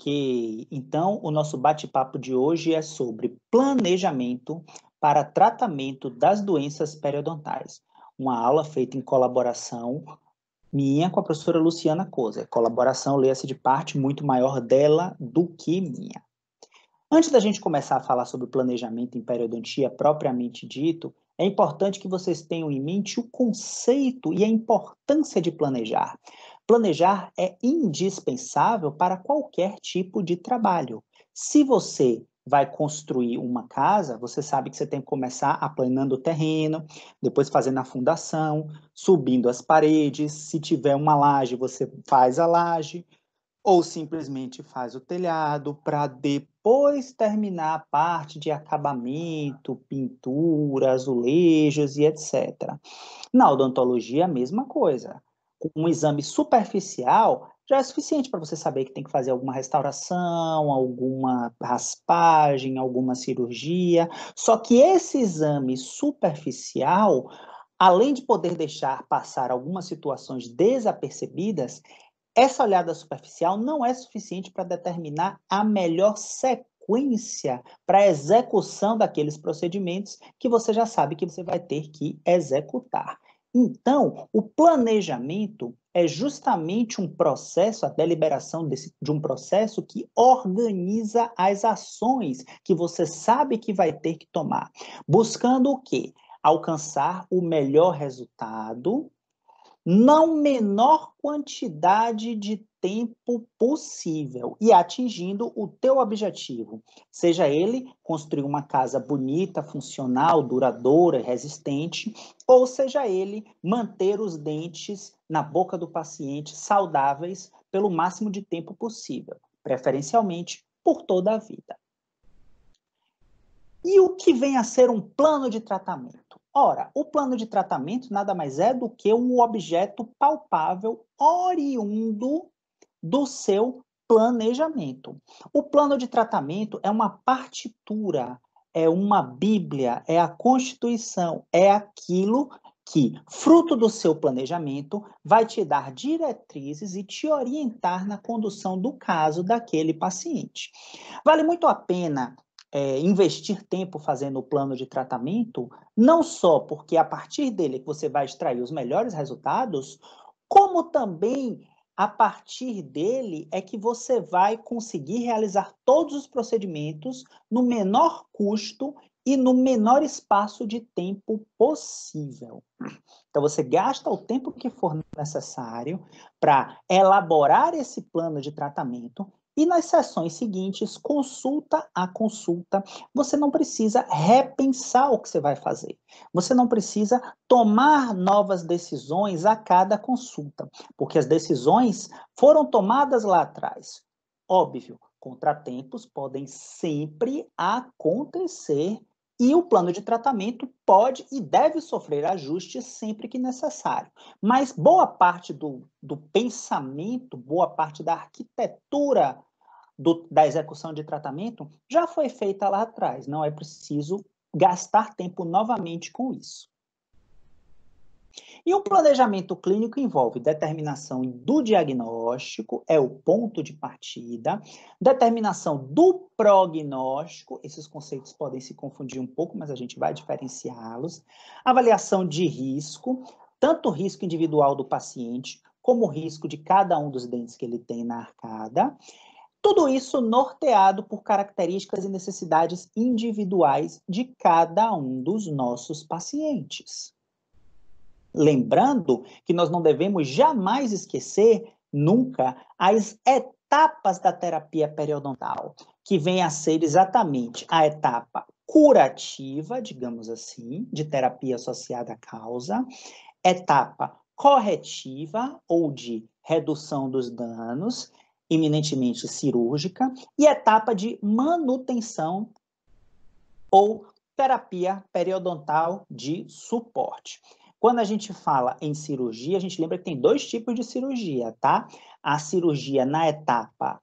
Ok, então o nosso bate-papo de hoje é sobre planejamento para tratamento das doenças periodontais. Uma aula feita em colaboração minha com a professora Luciana Kozer. Colaboração, leia-se de parte muito maior dela do que minha. Antes da gente começar a falar sobre planejamento em periodontia propriamente dito, é importante que vocês tenham em mente o conceito e a importância de planejar. Planejar é indispensável para qualquer tipo de trabalho. Se você vai construir uma casa, você sabe que você tem que começar aplanando o terreno, depois fazendo a fundação, subindo as paredes. Se tiver uma laje, você faz a laje, ou simplesmente faz o telhado para depois terminar a parte de acabamento, pintura, azulejos e etc. Na odontologia, a mesma coisa. Um exame superficial já é suficiente para você saber que tem que fazer alguma restauração, alguma raspagem, alguma cirurgia. Só que esse exame superficial, além de poder deixar passar algumas situações desapercebidas, essa olhada superficial não é suficiente para determinar a melhor sequência para a execução daqueles procedimentos que você já sabe que você vai ter que executar. Então, o planejamento é justamente um processo, a deliberação de um processo que organiza as ações que você sabe que vai ter que tomar, buscando o quê? Alcançar o melhor resultado na menor quantidade de tempo possível e atingindo o teu objetivo. Seja ele construir uma casa bonita, funcional, duradoura, resistente, ou seja ele manter os dentes na boca do paciente saudáveis pelo máximo de tempo possível, preferencialmente por toda a vida. E o que vem a ser um plano de tratamento? Ora, o plano de tratamento nada mais é do que um objeto palpável oriundo do seu planejamento. O plano de tratamento é uma partitura, é uma bíblia, é a Constituição, é aquilo que, fruto do seu planejamento, vai te dar diretrizes e te orientar na condução do caso daquele paciente. Vale muito a pena investir tempo fazendo o plano de tratamento, não só porque a partir dele que você vai extrair os melhores resultados, como também a partir dele é que você vai conseguir realizar todos os procedimentos no menor custo e no menor espaço de tempo possível. Então, você gasta o tempo que for necessário para elaborar esse plano de tratamento e nas sessões seguintes, consulta a consulta, você não precisa repensar o que você vai fazer. Você não precisa tomar novas decisões a cada consulta, porque as decisões foram tomadas lá atrás. Óbvio, contratempos podem sempre acontecer e o plano de tratamento pode e deve sofrer ajustes sempre que necessário. Mas boa parte do pensamento, boa parte da arquitetura da execução de tratamento já foi feita lá atrás. Não é preciso gastar tempo novamente com isso. E o planejamento clínico envolve determinação do diagnóstico, é o ponto de partida, determinação do prognóstico, esses conceitos podem se confundir um pouco, mas a gente vai diferenciá-los, avaliação de risco, tanto o risco individual do paciente, como o risco de cada um dos dentes que ele tem na arcada, tudo isso norteado por características e necessidades individuais de cada um dos nossos pacientes. Lembrando que nós não devemos jamais esquecer, nunca, as etapas da terapia periodontal, que vem a ser exatamente a etapa curativa, digamos assim, de terapia associada à causa, etapa corretiva, ou de redução dos danos, eminentemente cirúrgica, e etapa de manutenção ou terapia periodontal de suporte. Quando a gente fala em cirurgia, a gente lembra que tem dois tipos de cirurgia, tá? A cirurgia na etapa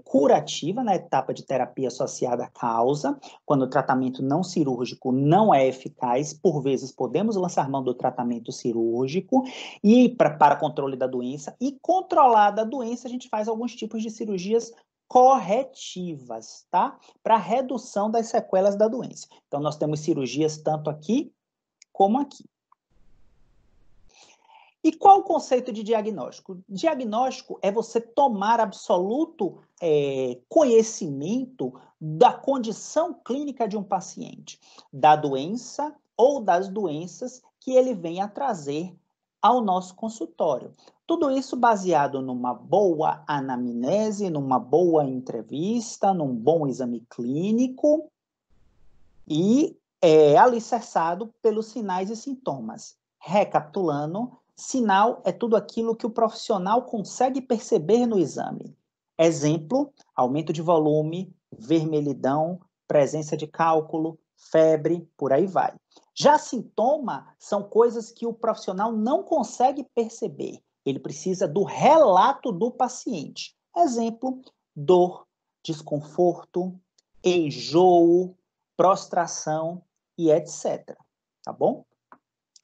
curativa, na etapa de terapia associada à causa, quando o tratamento não cirúrgico não é eficaz, por vezes podemos lançar mão do tratamento cirúrgico e para controle da doença, e controlada a doença, a gente faz alguns tipos de cirurgias corretivas, tá? Para redução das sequelas da doença. Então, nós temos cirurgias tanto aqui como aqui. E qual o conceito de diagnóstico? Diagnóstico é você tomar absoluto conhecimento da condição clínica de um paciente, da doença ou das doenças que ele vem a trazer ao nosso consultório. Tudo isso baseado numa boa anamnese, numa boa entrevista, num bom exame clínico e alicerçado pelos sinais e sintomas. Recapitulando, sinal é tudo aquilo que o profissional consegue perceber no exame. Exemplo, aumento de volume, vermelhidão, presença de cálculo, febre, por aí vai. Já sintoma são coisas que o profissional não consegue perceber. Ele precisa do relato do paciente. Exemplo, dor, desconforto, enjoo, prostração e etc. Tá bom?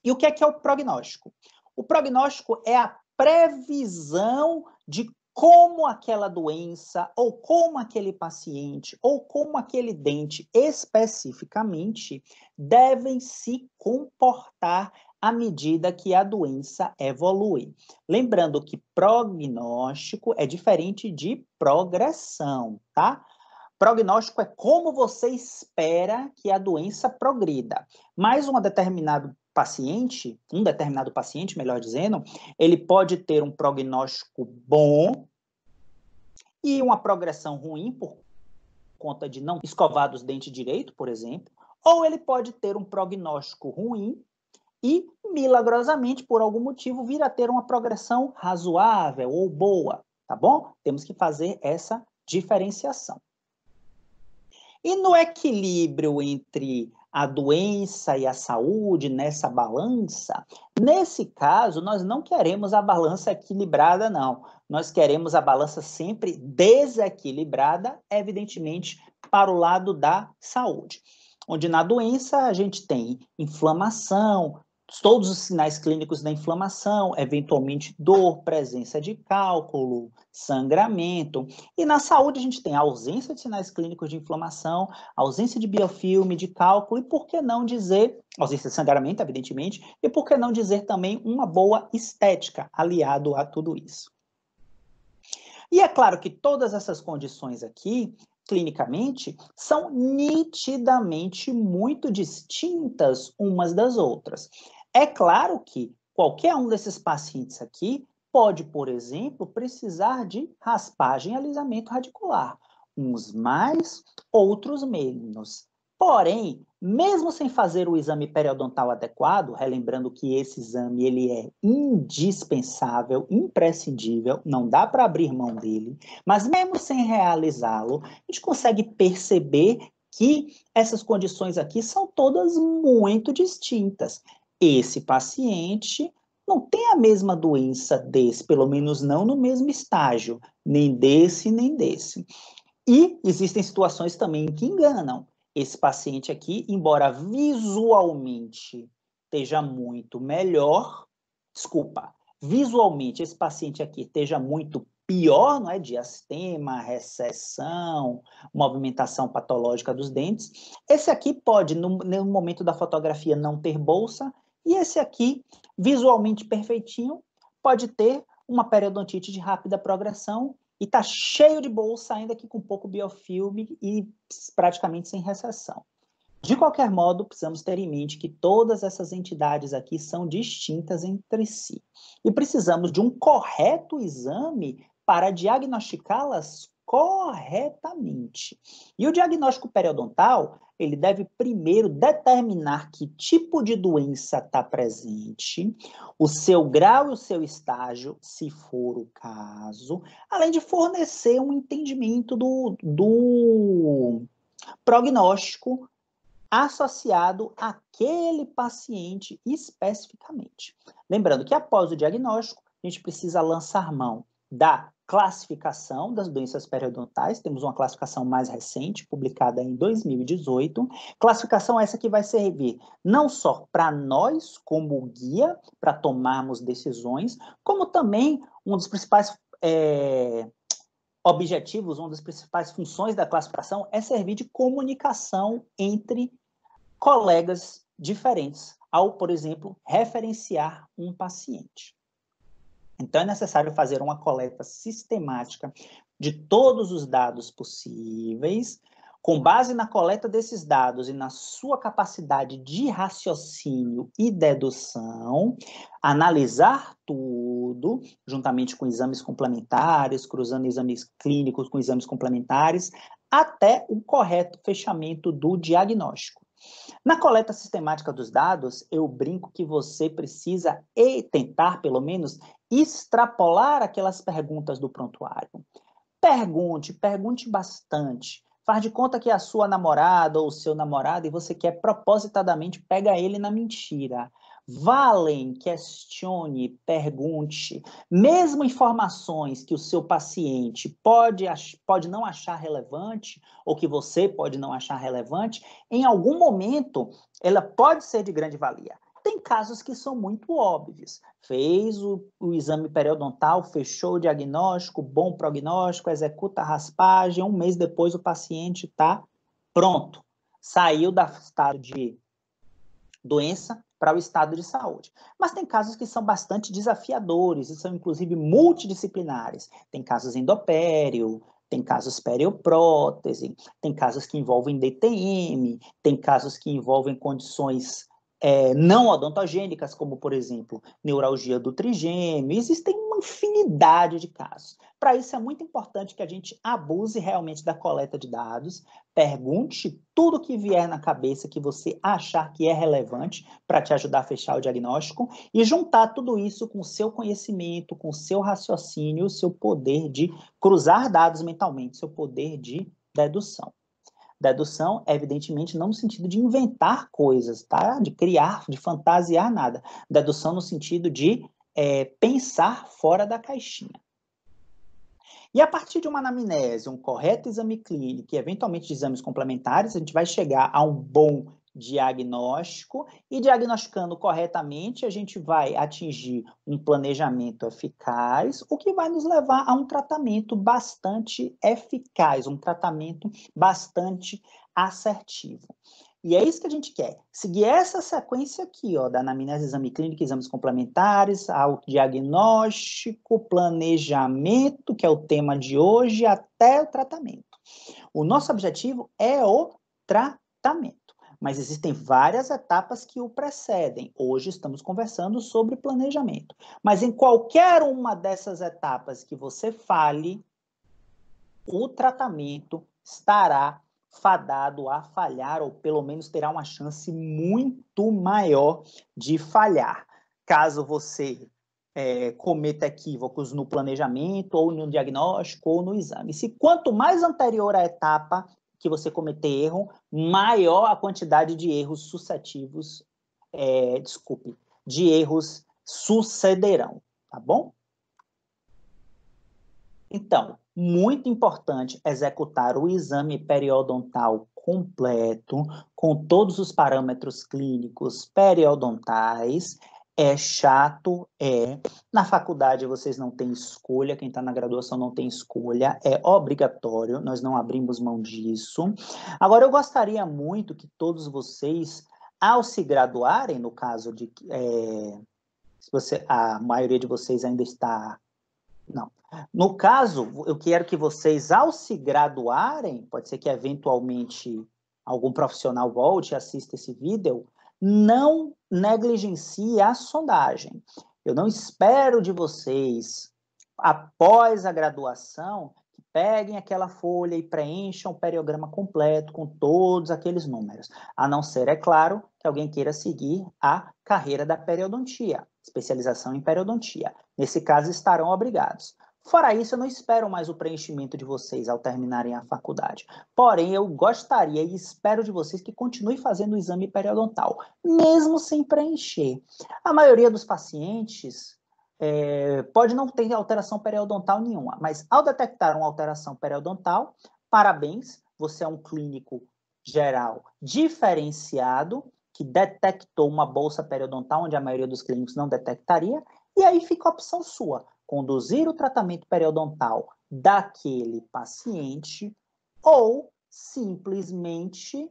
E o que é o prognóstico? O prognóstico é a previsão de como aquela doença, ou como aquele paciente, ou como aquele dente especificamente devem se comportar à medida que a doença evolui. Lembrando que prognóstico é diferente de progressão, tá? Prognóstico é como você espera que a doença progrida. Mas um determinado paciente, melhor dizendo, ele pode ter um prognóstico bom e uma progressão ruim por conta de não escovar os dentes direito, por exemplo, ou ele pode ter um prognóstico ruim e, milagrosamente, por algum motivo, vir a ter uma progressão razoável ou boa, tá bom? Temos que fazer essa diferenciação. E no equilíbrio entre a doença e a saúde, nessa balança, nesse caso, nós não queremos a balança equilibrada, não. Nós queremos a balança sempre desequilibrada, evidentemente, para o lado da saúde. Onde na doença a gente tem inflamação, todos os sinais clínicos da inflamação, eventualmente dor, presença de cálculo, sangramento. E na saúde a gente tem a ausência de sinais clínicos de inflamação, ausência de biofilme, de cálculo e por que não dizer, ausência de sangramento, evidentemente, e por que não dizer também uma boa estética aliado a tudo isso. E é claro que todas essas condições aqui, clinicamente, são nitidamente muito distintas umas das outras. É claro que qualquer um desses pacientes aqui pode, por exemplo, precisar de raspagem e alisamento radicular. Uns mais, outros menos. Porém, mesmo sem fazer o exame periodontal adequado, relembrando que esse exame ele é indispensável, imprescindível, não dá para abrir mão dele, mas mesmo sem realizá-lo, a gente consegue perceber que essas condições aqui são todas muito distintas. Esse paciente não tem a mesma doença desse, pelo menos não no mesmo estágio, nem desse, nem desse. E existem situações também que enganam. Esse paciente aqui, embora visualmente esteja muito melhor, visualmente esse paciente aqui esteja muito pior, não é? Diastema, recessão, movimentação patológica dos dentes. Esse aqui pode, no momento da fotografia, não ter bolsa, e esse aqui, visualmente perfeitinho, pode ter uma periodontite de rápida progressão e está cheio de bolsa, ainda que com pouco biofilme e praticamente sem recessão. De qualquer modo, precisamos ter em mente que todas essas entidades aqui são distintas entre si. E precisamos de um correto exame para diagnosticá-las corretamente. E o diagnóstico periodontal, ele deve primeiro determinar que tipo de doença está presente, o seu grau e o seu estágio, se for o caso, além de fornecer um entendimento do prognóstico associado àquele paciente especificamente. Lembrando que após o diagnóstico, a gente precisa lançar mão da classificação das doenças periodontais, temos uma classificação mais recente, publicada em 2018, classificação essa que vai servir não só para nós, como guia, para tomarmos decisões, como também um dos principais objetivos, uma das principais funções da classificação é servir de comunicação entre colegas diferentes, ao, por exemplo, referenciar um paciente. Então, é necessário fazer uma coleta sistemática de todos os dados possíveis. Com base na coleta desses dados e na sua capacidade de raciocínio e dedução, analisar tudo, juntamente com exames complementares, cruzando exames clínicos com exames complementares, até o correto fechamento do diagnóstico. Na coleta sistemática dos dados, eu brinco que você precisa tentar, pelo menos, extrapolar aquelas perguntas do prontuário. Pergunte bastante. Faz de conta que é a sua namorada ou o seu namorado e você quer propositadamente pegar ele na mentira. Valem, questione, pergunte. Mesmo informações que o seu paciente pode não achar relevante, ou que você pode não achar relevante, em algum momento ela pode ser de grande valia. Tem casos que são muito óbvios. Fez o exame periodontal, fechou o diagnóstico, bom prognóstico, executa a raspagem, um mês depois o paciente está pronto. Saiu do estado de doença para o estado de saúde. Mas tem casos que são bastante desafiadores e são, inclusive, multidisciplinares. Tem casos endopério, tem casos perioprótese, tem casos que envolvem DTM, tem casos que envolvem condições não odontogênicas, como, por exemplo, neuralgia do trigêmeo. Existem uma infinidade de casos. Para isso, é muito importante que a gente abuse realmente da coleta de dados, pergunte tudo que vier na cabeça que você achar que é relevante para te ajudar a fechar o diagnóstico e juntar tudo isso com o seu conhecimento, com o seu raciocínio, o seu poder de cruzar dados mentalmente, seu poder de dedução. Dedução, evidentemente, não no sentido de inventar coisas, tá? De criar, de fantasiar nada. Dedução no sentido de pensar fora da caixinha. E a partir de uma anamnese, um correto exame clínico e, eventualmente, de exames complementares, a gente vai chegar a um bom diagnóstico e, diagnosticando corretamente, a gente vai atingir um planejamento eficaz, o que vai nos levar a um tratamento bastante eficaz, um tratamento bastante assertivo. E é isso que a gente quer, seguir essa sequência aqui, ó, da anamnese, exame clínico, exames complementares, ao diagnóstico, planejamento, que é o tema de hoje, até o tratamento. O nosso objetivo é o tratamento, mas existem várias etapas que o precedem. Hoje estamos conversando sobre planejamento, mas em qualquer uma dessas etapas que você fale, o tratamento estará fadado a falhar, ou pelo menos terá uma chance muito maior de falhar. Caso você cometa equívocos no planejamento, ou no diagnóstico, ou no exame. Se quanto mais anterior a etapa que você cometer erro, maior a quantidade de erros suscetíveis, de erros sucederão, tá bom? Então, muito importante executar o exame periodontal completo, com todos os parâmetros clínicos periodontais. É chato, Na faculdade vocês não têm escolha, quem está na graduação não tem escolha, é obrigatório, nós não abrimos mão disso. Agora, eu gostaria muito que todos vocês, ao se graduarem, no caso de a maioria de vocês ainda está... Não. No caso, eu quero que vocês, ao se graduarem, pode ser que eventualmente algum profissional volte e assista esse vídeo, não negligencie a sondagem. Eu não espero de vocês, após a graduação, que peguem aquela folha e preencham o periograma completo com todos aqueles números. A não ser, é claro, que alguém queira seguir a carreira da periodontia, especialização em periodontia. Nesse caso, estarão obrigados. Fora isso, eu não espero mais o preenchimento de vocês ao terminarem a faculdade. Porém, eu gostaria e espero de vocês que continuem fazendo o exame periodontal, mesmo sem preencher. A maioria dos pacientes pode não ter alteração periodontal nenhuma, mas ao detectar uma alteração periodontal, parabéns, você é um clínico geral diferenciado, que detectou uma bolsa periodontal, onde a maioria dos clínicos não detectaria, e aí fica a opção sua: conduzir o tratamento periodontal daquele paciente ou simplesmente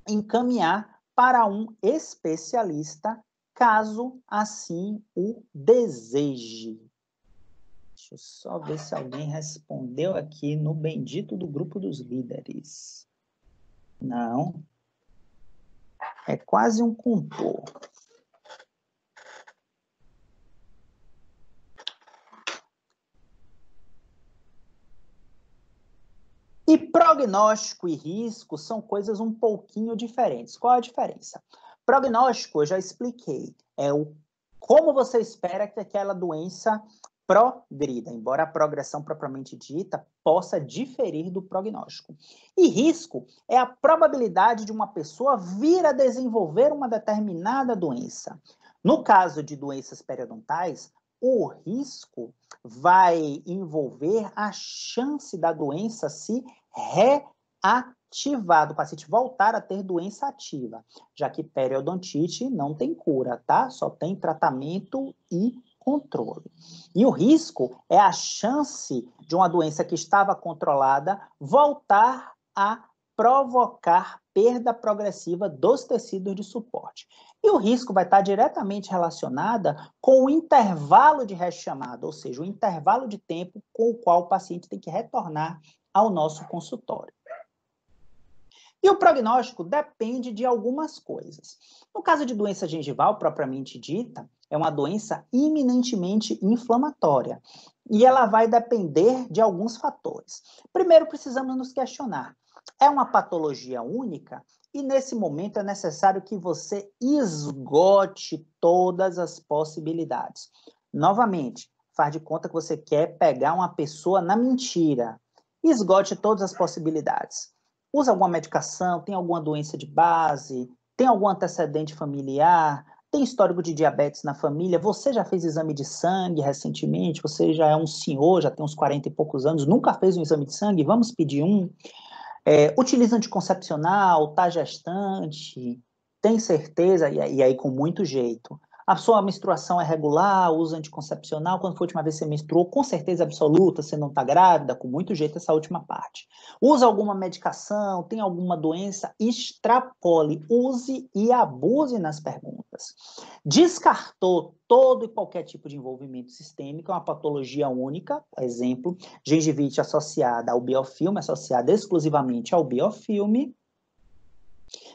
encaminhar para um especialista, caso assim o deseje. Deixa eu só ver se alguém respondeu aqui no bendito do grupo dos líderes. Não. É quase um complô. E prognóstico e risco são coisas um pouquinho diferentes. Qual a diferença? Prognóstico, eu já expliquei, é o como você espera que aquela doença progrida, embora a progressão propriamente dita possa diferir do prognóstico. E risco é a probabilidade de uma pessoa vir a desenvolver uma determinada doença. No caso de doenças periodontais, o risco vai envolver a chance da doença se reativar, do paciente voltar a ter doença ativa, já que periodontite não tem cura, tá? Só tem tratamento e controle. E o risco é a chance de uma doença que estava controlada voltar a provocar perda progressiva dos tecidos de suporte. E o risco vai estar diretamente relacionada com o intervalo de rechamada, ou seja, o intervalo de tempo com o qual o paciente tem que retornar ao nosso consultório. E o prognóstico depende de algumas coisas. No caso de doença gengival, propriamente dita, é uma doença iminentemente inflamatória. E ela vai depender de alguns fatores. Primeiro, precisamos nos questionar: é uma patologia única? E nesse momento é necessário que você esgote todas as possibilidades. Novamente, faz de conta que você quer pegar uma pessoa na mentira. Esgote todas as possibilidades. Usa alguma medicação, tem alguma doença de base, tem algum antecedente familiar, tem histórico de diabetes na família, você já fez exame de sangue recentemente, você já é um senhor, já tem uns 40 e poucos anos, nunca fez um exame de sangue, vamos pedir um. Utiliza anticoncepcional, tá gestante, tem certeza, e aí com muito jeito. A sua menstruação é regular, usa anticoncepcional, quando foi a última vez que você menstruou, com certeza absoluta, você não está grávida, com muito jeito essa última parte. Usa alguma medicação, tem alguma doença, extrapole, use e abuse nas perguntas. Descartou todo e qualquer tipo de envolvimento sistêmico, é uma patologia única, exemplo, gengivite associada ao biofilme, associada exclusivamente ao biofilme.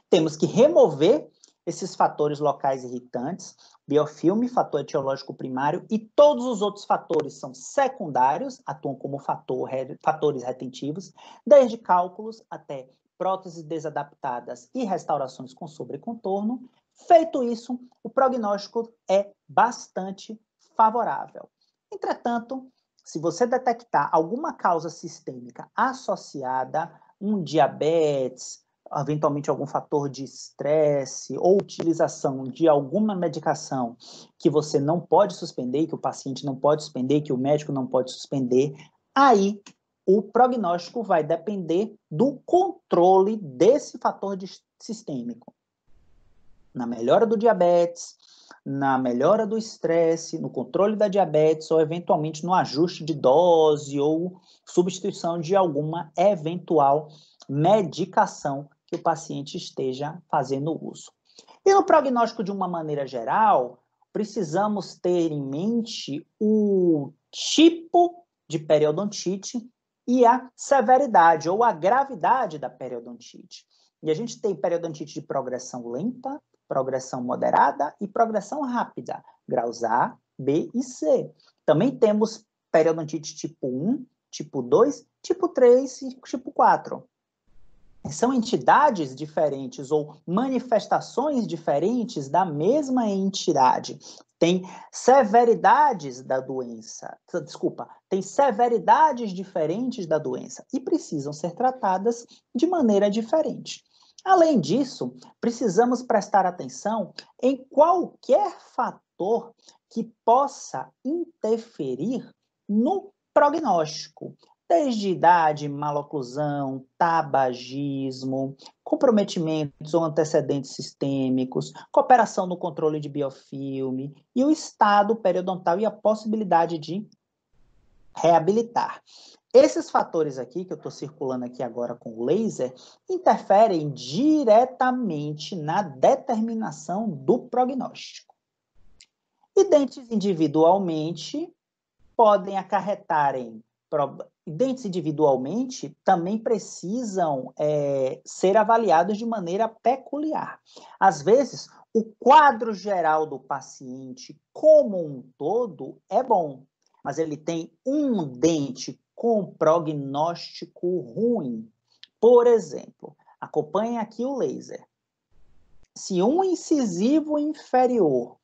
Temos que remover esses fatores locais irritantes, biofilme, fator etiológico primário, e todos os outros fatores são secundários, atuam como fatores retentivos, desde cálculos até próteses desadaptadas e restaurações com sobrecontorno. Feito isso, o prognóstico é bastante favorável. Entretanto, se você detectar alguma causa sistêmica associada, um diabetes, eventualmente algum fator de estresse ou utilização de alguma medicação que você não pode suspender, que o paciente não pode suspender, que o médico não pode suspender, aí o prognóstico vai depender do controle desse fator sistêmico. Na melhora do diabetes, na melhora do estresse, no controle da diabetes ou eventualmente no ajuste de dose ou substituição de alguma eventual medicação que o paciente esteja fazendo uso. E no prognóstico, de uma maneira geral, precisamos ter em mente o tipo de periodontite e a severidade ou a gravidade da periodontite. E a gente tem periodontite de progressão lenta, progressão moderada e progressão rápida, graus A, B e C. Também temos periodontite tipo 1, tipo 2, tipo 3 e tipo 4. São entidades diferentes ou manifestações diferentes da mesma entidade. Tem severidades da doença, tem severidades diferentes da doença e precisam ser tratadas de maneira diferente. Além disso, precisamos prestar atenção em qualquer fator que possa interferir no prognóstico, desde idade, maloclusão, tabagismo, comprometimentos ou antecedentes sistêmicos, cooperação no controle de biofilme e o estado periodontal e a possibilidade de reabilitar. Esses fatores aqui, que eu estou circulando aqui agora com o laser, interferem diretamente na determinação do prognóstico. E dentes individualmente podem acarretarem. Dentes individualmente também precisam ser avaliados de maneira peculiar. Às vezes, o quadro geral do paciente, como um todo, é bom, mas ele tem um dente com prognóstico ruim. Por exemplo, acompanhe aqui o laser. Se um incisivo inferior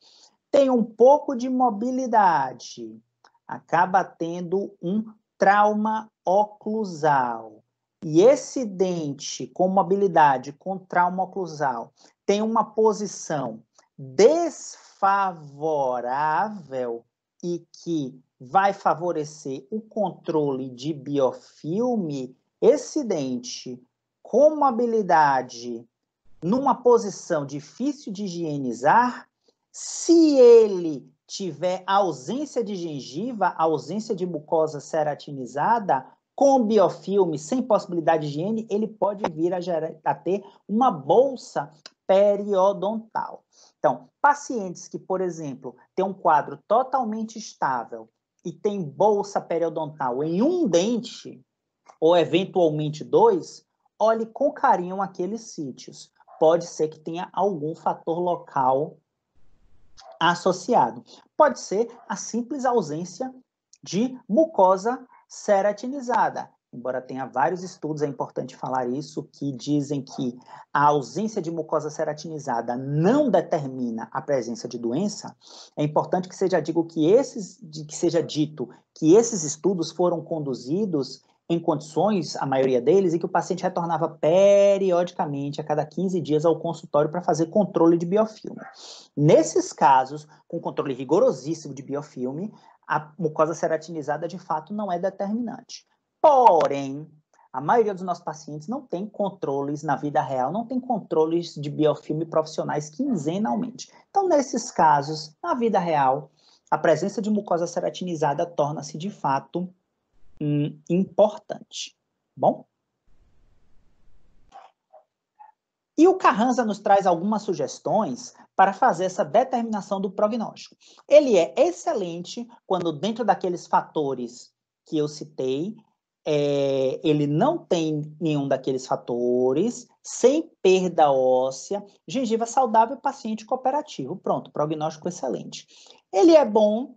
tem um pouco de mobilidade, acaba tendo um trauma oclusal. E esse dente com mobilidade, com trauma oclusal, tem uma posição desfavorável e que vai favorecer o controle de biofilme. Esse dente com mobilidade numa posição difícil de higienizar, se ele tiver ausência de gengiva, ausência de mucosa ceratinizada, com biofilme, sem possibilidade de higiene, ele pode vir a ter uma bolsa periodontal. Então, pacientes que, por exemplo, têm um quadro totalmente estável e tem bolsa periodontal em um dente, ou eventualmente dois, olhe com carinho aqueles sítios. Pode ser que tenha algum fator local associado. Pode ser a simples ausência de mucosa ceratinizada. Embora tenha vários estudos, é importante falar isso, que dizem que a ausência de mucosa ceratinizada não determina a presença de doença, é importante que seja dito que esses estudos foram conduzidos em condições, a maioria deles, em que o paciente retornava periodicamente, a cada 15 dias, ao consultório para fazer controle de biofilme. Nesses casos, com controle rigorosíssimo de biofilme, a mucosa ceratinizada, de fato, não é determinante. Porém, a maioria dos nossos pacientes não tem controles na vida real, não tem controles de biofilme profissionais quinzenalmente. Então, nesses casos, na vida real, a presença de mucosa ceratinizada torna-se, de fato, importante. Bom? E o Carranza nos traz algumas sugestões para fazer essa determinação do prognóstico. Ele é excelente quando, dentro daqueles fatores que eu citei, ele não tem nenhum daqueles fatores, sem perda óssea, gengiva saudável, paciente cooperativo. Pronto, prognóstico excelente. Ele é bom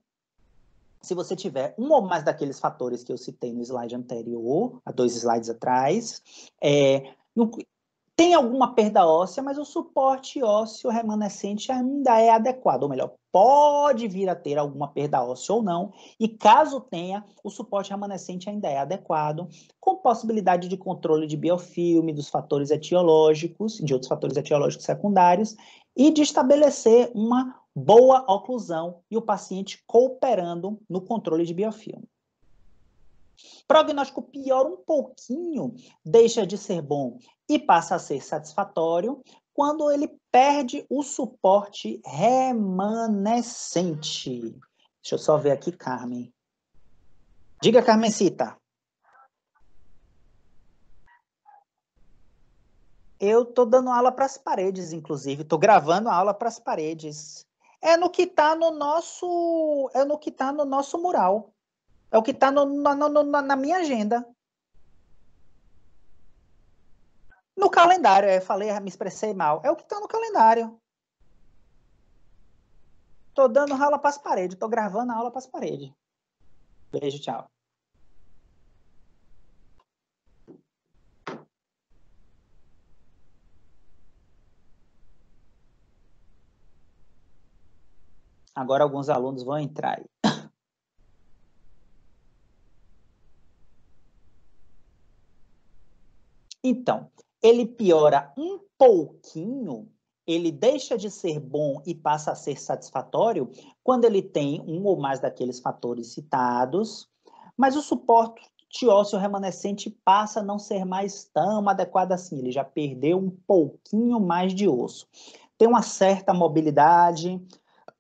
se você tiver um ou mais daqueles fatores que eu citei no slide anterior, há 2 slides atrás, tem alguma perda óssea, mas o suporte ósseo remanescente ainda é adequado, ou melhor, pode vir a ter alguma perda óssea ou não, e caso tenha, o suporte remanescente ainda é adequado, com possibilidade de controle de biofilme, dos fatores etiológicos, de outros fatores etiológicos secundários, e de estabelecer uma boa oclusão e o paciente cooperando no controle de biofilme. Prognóstico piora um pouquinho, deixa de ser bom e passa a ser satisfatório quando ele perde o suporte remanescente. Deixa eu só ver aqui, Carmen. Diga, Carmencita. Eu estou dando aula para as paredes, inclusive. Estou gravando a aula para as paredes. É no que está no nosso mural. É o que está na minha agenda. No calendário, eu falei, me expressei mal. É o que está no calendário. Estou dando aula para as paredes. Estou gravando a aula para as paredes. Beijo, tchau. Agora alguns alunos vão entrar aí. Então, ele piora um pouquinho, ele deixa de ser bom e passa a ser satisfatório quando ele tem um ou mais daqueles fatores citados, mas o suporte ósseo remanescente passa a não ser mais tão adequado assim, ele já perdeu um pouquinho mais de osso. Tem uma certa mobilidade,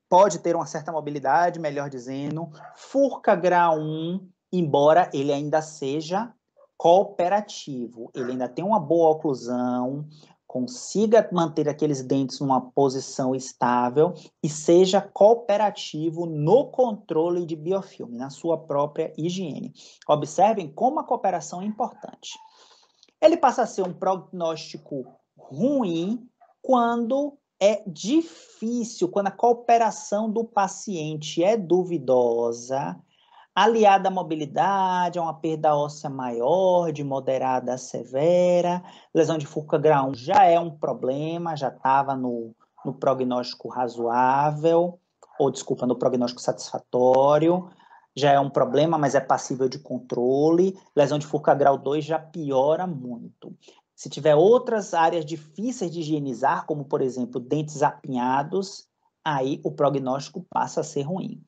pode ter uma certa mobilidade, melhor dizendo, Furca grau 1, embora ele ainda seja cooperativo, ele ainda tem uma boa oclusão, consiga manter aqueles dentes numa posição estável e seja cooperativo no controle de biofilme, na sua própria higiene. Observem como a cooperação é importante. Ele passa a ser um prognóstico ruim quando é difícil, quando a cooperação do paciente é duvidosa, aliada à mobilidade, a uma perda óssea maior, de moderada a severa, lesão de Furca grau 1 já é um problema, já estava no prognóstico razoável, ou desculpa, no prognóstico satisfatório, já é um problema, mas é passível de controle. Lesão de Furca grau 2 já piora muito. Se tiver outras áreas difíceis de higienizar, como, por exemplo, dentes apinhados, aí o prognóstico passa a ser ruim.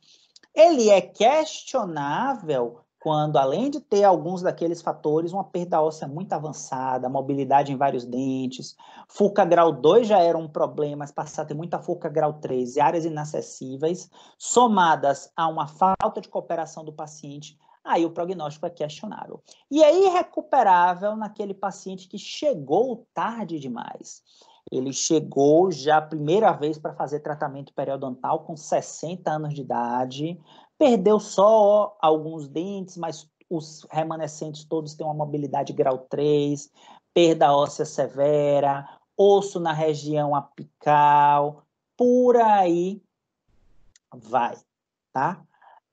Ele é questionável quando, além de ter alguns daqueles fatores, uma perda óssea muito avançada, mobilidade em vários dentes, Furca grau 2 já era um problema, mas passar a ter muita Furca grau 3 e áreas inacessíveis, somadas a uma falta de cooperação do paciente, aí o prognóstico é questionável. E é irrecuperável naquele paciente que chegou tarde demais. Ele chegou já a primeira vez para fazer tratamento periodontal com 60 anos de idade, perdeu só alguns dentes, mas os remanescentes todos têm uma mobilidade grau 3, perda óssea severa, osso na região apical, por aí vai, tá?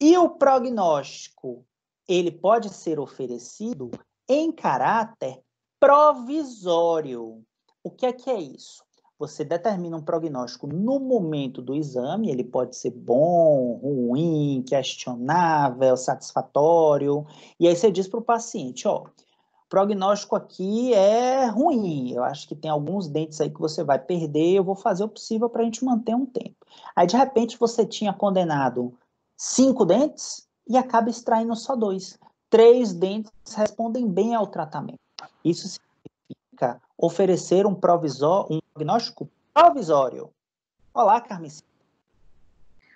E o prognóstico, ele pode ser oferecido em caráter provisório. O que é isso? Você determina um prognóstico no momento do exame, ele pode ser bom, ruim, questionável, satisfatório, e aí você diz para o paciente, ó, o prognóstico aqui é ruim, eu acho que tem alguns dentes aí que você vai perder, eu vou fazer o possível para a gente manter um tempo. Aí, de repente, você tinha condenado 5 dentes e acaba extraindo só 2. 3 dentes respondem bem ao tratamento. Isso significa oferecer um prognóstico provisório. Olá, Carmen.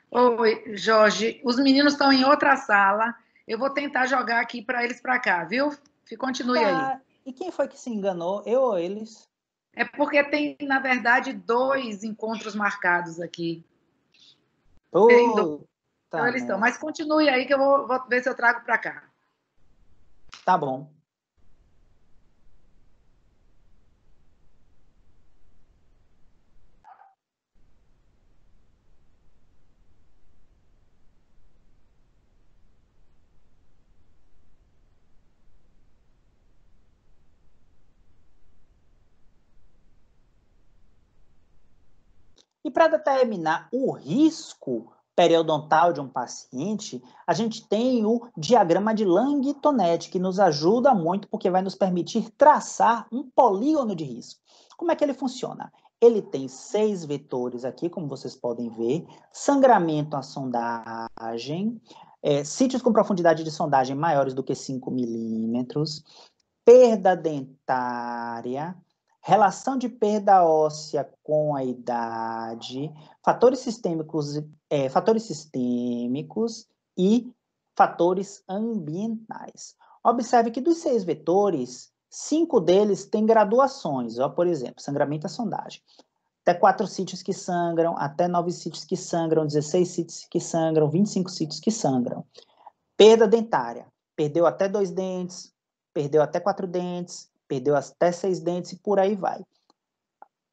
Oi, Jorge. Os meninos estão em outra sala. Eu vou tentar jogar aqui para eles para cá, viu? Continue aí. Tá. E quem foi que se enganou? Eu ou eles? É porque tem, na verdade, 2 encontros marcados aqui. Tem 2. Então Puta eles estão. merda. Mas continue aí que eu vou ver se eu trago para cá. Tá bom. E para determinar o risco periodontal de um paciente, a gente tem o diagrama de Lang-Tonet, que nos ajuda muito porque vai nos permitir traçar um polígono de risco. Como é que ele funciona? Ele tem 6 vetores aqui, como vocês podem ver, sangramento à sondagem, sítios com profundidade de sondagem maiores do que 5 milímetros, perda dentária, relação de perda óssea com a idade, fatores sistêmicos e fatores ambientais. Observe que dos 6 vetores, 5 deles têm graduações. Ó, por exemplo, sangramento à sondagem. Até 4 sítios que sangram, até 9 sítios que sangram, 16 sítios que sangram, 25 sítios que sangram. Perda dentária. Perdeu até 2 dentes, perdeu até 4 dentes, perdeu até 6 dentes e por aí vai.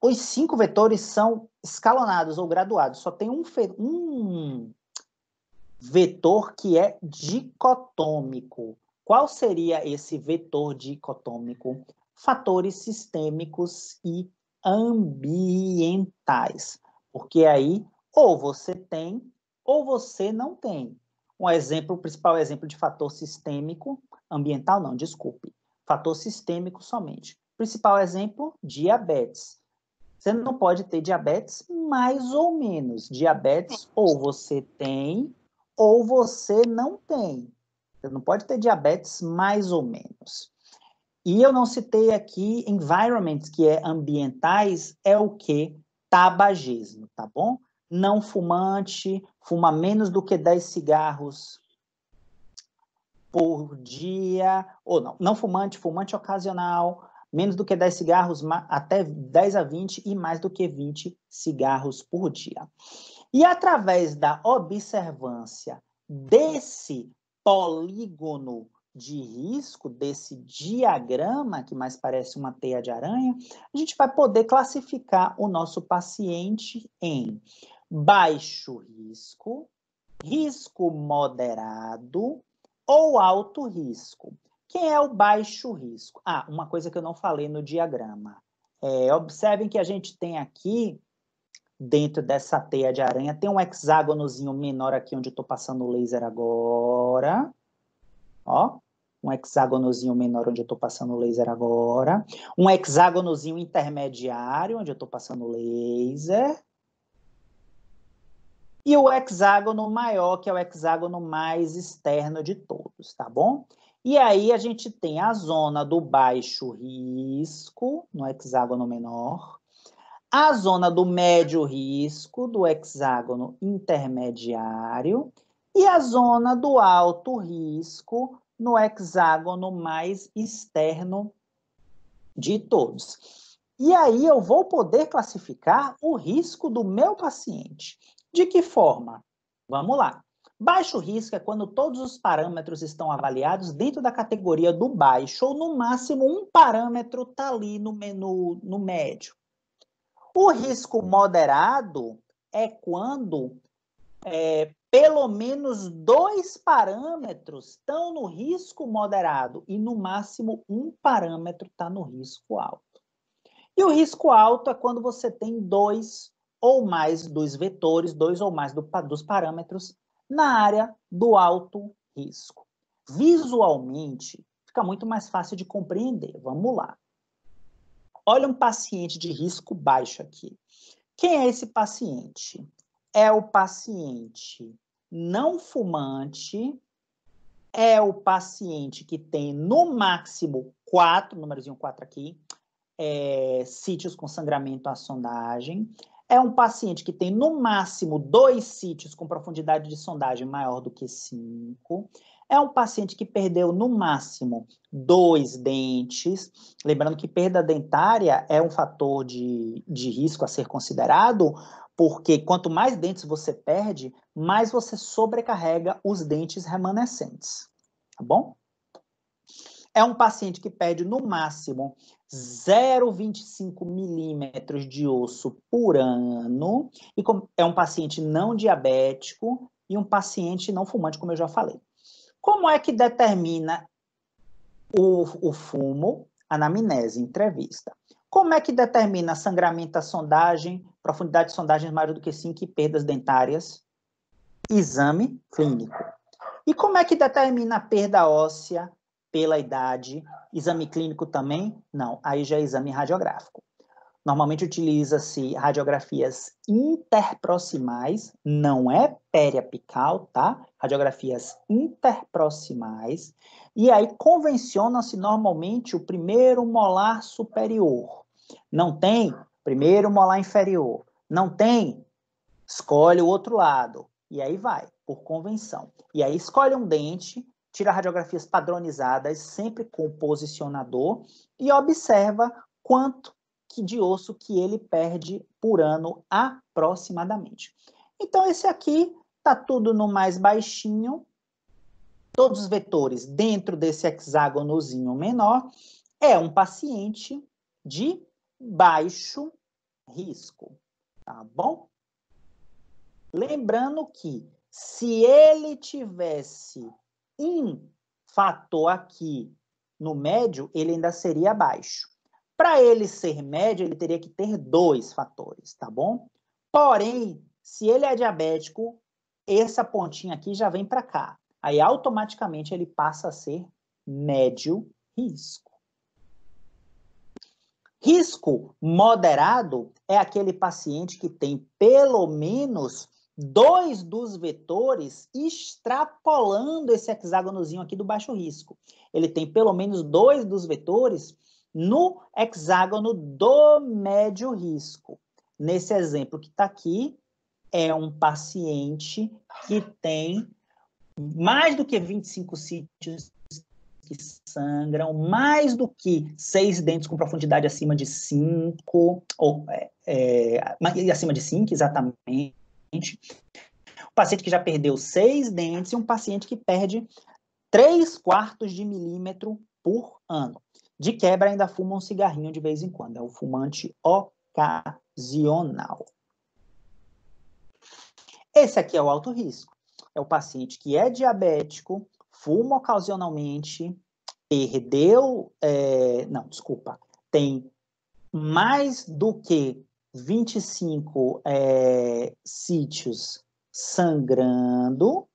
Os 5 vetores são escalonados ou graduados. Só tem um vetor que é dicotômico. Qual seria esse vetor dicotômico? Fatores sistêmicos e ambientais. Porque aí, ou você tem, ou você não tem. Um exemplo, o principal exemplo de fator sistêmico, ambiental não, desculpe. Fator sistêmico somente. Principal exemplo, diabetes. Você não pode ter diabetes mais ou menos. Diabetes ou você tem ou você não tem. Você não pode ter diabetes mais ou menos. E eu não citei aqui environments, que é ambientais, é o que? Tabagismo, tá bom? Não fumante, fuma menos do que 10 cigarros por dia, ou não fumante, fumante ocasional, menos do que 10 cigarros, até 10 a 20 e mais do que 20 cigarros por dia. E através da observância desse polígono de risco, desse diagrama, que mais parece uma teia de aranha, a gente vai poder classificar o nosso paciente em baixo risco, risco moderado ou alto risco. Quem é o baixo risco? Uma coisa que eu não falei no diagrama. Observem que a gente tem aqui, dentro dessa teia de aranha, tem um hexágonozinho menor aqui, onde eu estou passando o laser agora. Ó, um hexágonozinho menor, onde eu estou passando o laser agora. Um hexágonozinho intermediário, onde eu estou passando o laser. E o hexágono maior, que é o hexágono mais externo de todos, tá bom? E aí a gente tem a zona do baixo risco, no hexágono menor, a zona do médio risco, do hexágono intermediário, e a zona do alto risco, no hexágono mais externo de todos. E aí eu vou poder classificar o risco do meu paciente. De que forma? Vamos lá. Baixo risco é quando todos os parâmetros estão avaliados dentro da categoria do baixo, ou no máximo um parâmetro está ali no médio. O risco moderado é quando pelo menos 2 parâmetros estão no risco moderado e no máximo um parâmetro está no risco alto. E o risco alto é quando você tem 2 ou mais dos vetores, 2 ou mais dos parâmetros na área do alto risco. Visualmente, fica muito mais fácil de compreender. Vamos lá. Olha um paciente de risco baixo aqui. Quem é esse paciente? É o paciente não fumante, é o paciente que tem no máximo 4, númerozinho 4 aqui, sítios com sangramento à sondagem, é um paciente que tem no máximo 2 sítios com profundidade de sondagem maior do que 5, é um paciente que perdeu no máximo 2 dentes, lembrando que perda dentária é um fator de risco a ser considerado, porque quanto mais dentes você perde, mais você sobrecarrega os dentes remanescentes, tá bom? É um paciente que perde no máximo 0,25 milímetros de osso por ano, e é um paciente não diabético e um paciente não fumante, como eu já falei. Como é que determina o fumo? Anamnese, entrevista. Como é que determina sangramento à sondagem, profundidade de sondagem maior do que 5 e perdas dentárias? Exame clínico. E como é que determina a perda óssea pela idade? Exame clínico também? Não, aí já é exame radiográfico. Normalmente utiliza-se radiografias interproximais, não é periapical, tá? Radiografias interproximais. E aí convenciona-se normalmente o primeiro molar superior. Não tem? Primeiro molar inferior. Não tem? Escolhe o outro lado. E aí vai, por convenção. E aí escolhe um dente, tira radiografias padronizadas, sempre com posicionador, e observa quanto de osso que ele perde por ano aproximadamente. Então, esse aqui está tudo no mais baixinho, todos os vetores dentro desse hexágonozinho menor, é um paciente de baixo risco, tá bom? Lembrando que se ele tivesse um fator aqui no médio, ele ainda seria baixo. Para ele ser médio, ele teria que ter 2 fatores, tá bom? Porém, se ele é diabético, essa pontinha aqui já vem para cá. Aí, automaticamente, ele passa a ser médio risco. Risco moderado é aquele paciente que tem pelo menos 2 dos vetores extrapolando esse hexágonozinho aqui do baixo risco. Ele tem pelo menos 2 dos vetores no hexágono do médio risco. Nesse exemplo que está aqui, é um paciente que tem mais do que 25 sítios que sangram, mais do que 6 dentes com profundidade acima de 5, ou acima de 5, exatamente. Um paciente que já perdeu 6 dentes e um paciente que perde 3/4 de milímetro por ano. De quebra, ainda fuma um cigarrinho de vez em quando. É o fumante ocasional. Esse aqui é o alto risco. É o paciente que é diabético, fuma ocasionalmente, tem mais do que 25 sítios sangrando,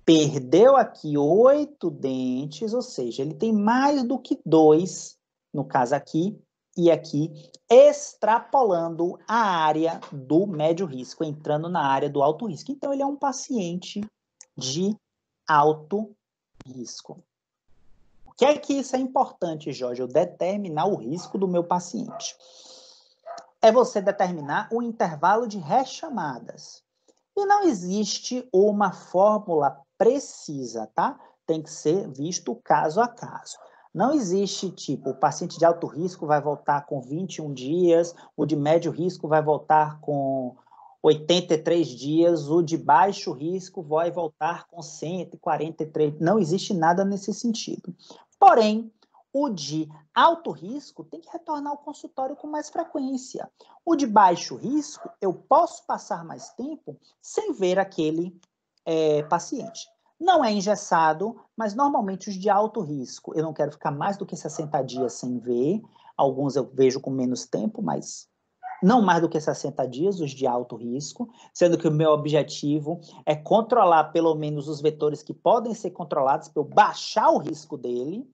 perdeu aqui 8 dentes, ou seja, ele tem mais do que 2, no caso aqui e aqui, extrapolando a área do médio risco, entrando na área do alto risco. Então, ele é um paciente de alto risco. Por que é que isso é importante, Jorge? Eu determinar o risco do meu paciente. É você determinar o intervalo de rechamadas. E não existe uma fórmula precisa, tá? Tem que ser visto caso a caso. Não existe, tipo, o paciente de alto risco vai voltar com 21 dias, o de médio risco vai voltar com 83 dias, o de baixo risco vai voltar com 143. Não existe nada nesse sentido. Porém, o de alto risco tem que retornar ao consultório com mais frequência. O de baixo risco, eu posso passar mais tempo sem ver aquele paciente. Não é engessado, mas normalmente os de alto risco, eu não quero ficar mais do que 60 dias sem ver. Alguns eu vejo com menos tempo, mas não mais do que 60 dias, os de alto risco, sendo que o meu objetivo é controlar pelo menos os vetores que podem ser controlados para eu baixar o risco dele.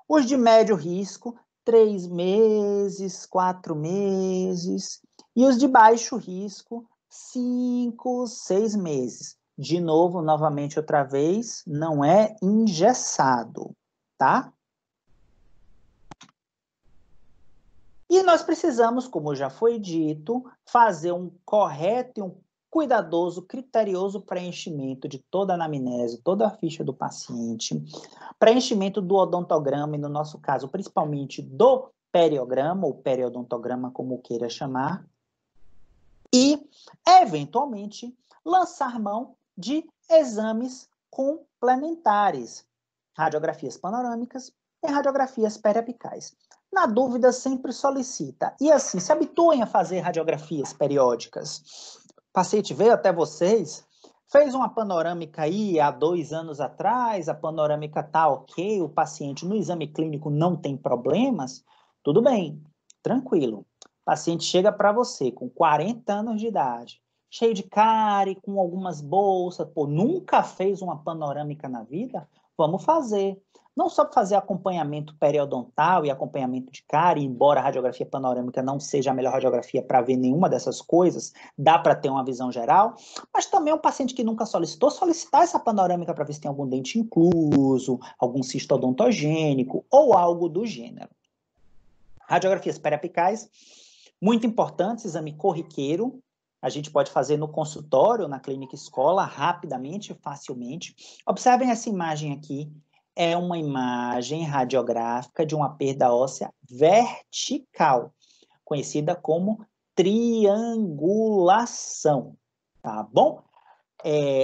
Os de médio risco, 3 meses, 4 meses. E os de baixo risco, 5, 6 meses. De novo, novamente, outra vez, não é engessado, tá? E nós precisamos, como já foi dito, fazer um correto e um cuidadoso, criterioso preenchimento de toda a anamnese, toda a ficha do paciente, preenchimento do odontograma, e no nosso caso, principalmente do periograma, ou periodontograma, como queira chamar, e, eventualmente, lançar mão de exames complementares, radiografias panorâmicas e radiografias periapicais. Na dúvida, sempre solicita. E assim, se habituem a fazer radiografias periódicas. O paciente veio até vocês, fez uma panorâmica aí há 2 anos atrás, a panorâmica está ok, o paciente no exame clínico não tem problemas, tudo bem, tranquilo. O paciente chega para você com 40 anos de idade, cheio de cárie, com algumas bolsas, pô, nunca fez uma panorâmica na vida? Vamos fazer. Não só para fazer acompanhamento periodontal e acompanhamento de cárie, embora a radiografia panorâmica não seja a melhor radiografia para ver nenhuma dessas coisas, dá para ter uma visão geral, mas também um paciente que nunca solicitou, solicitar essa panorâmica para ver se tem algum dente incluso, algum cisto odontogênico ou algo do gênero. Radiografias periapicais, muito importantes, exame corriqueiro, a gente pode fazer no consultório, na clínica escola, rapidamente, facilmente. Observem essa imagem aqui, é uma imagem radiográfica de uma perda óssea vertical, conhecida como triangulação, tá bom?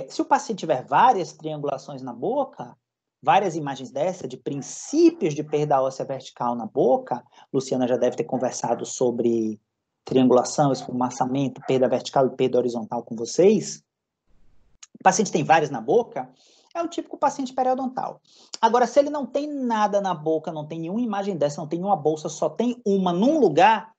Se o paciente tiver várias triangulações na boca, várias imagens dessa, de princípios de perda óssea vertical na boca, Luciana já deve ter conversado sobre triangulação, esfumaçamento, perda vertical e perda horizontal com vocês. O paciente tem várias na boca, é o típico paciente periodontal. Agora, se ele não tem nada na boca, não tem nenhuma imagem dessa, não tem nenhuma bolsa, só tem uma num lugar,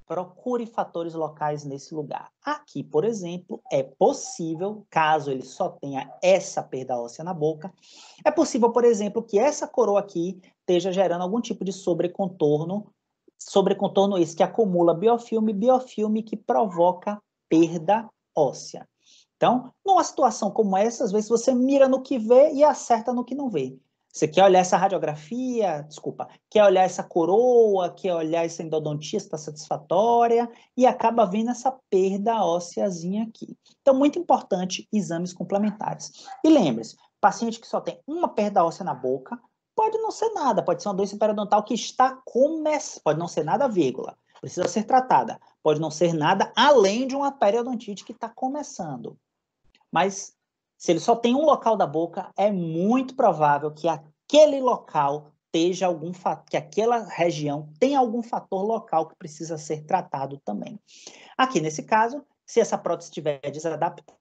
procure fatores locais nesse lugar. Aqui, por exemplo, é possível, caso ele só tenha essa perda óssea na boca, é possível, por exemplo, que essa coroa aqui esteja gerando algum tipo de sobrecontorno esse que acumula biofilme que provoca perda óssea. Então, numa situação como essa, às vezes você mira no que vê e acerta no que não vê. Você quer olhar essa radiografia, desculpa, quer olhar essa coroa, quer olhar essa endodontia, se está satisfatória, e acaba vendo essa perda ósseazinha aqui. Então, muito importante, exames complementares. E lembre-se, paciente que só tem uma perda óssea na boca, pode não ser nada, pode ser uma doença periodontal que está começando, pode não ser nada, vírgula, precisa ser tratada, pode não ser nada além de uma periodontite que está começando. Mas se ele só tem um local da boca, é muito provável que aquele local esteja que aquela região tenha algum fator local que precisa ser tratado também. Aqui, nesse caso, se essa prótese estiver desadaptada,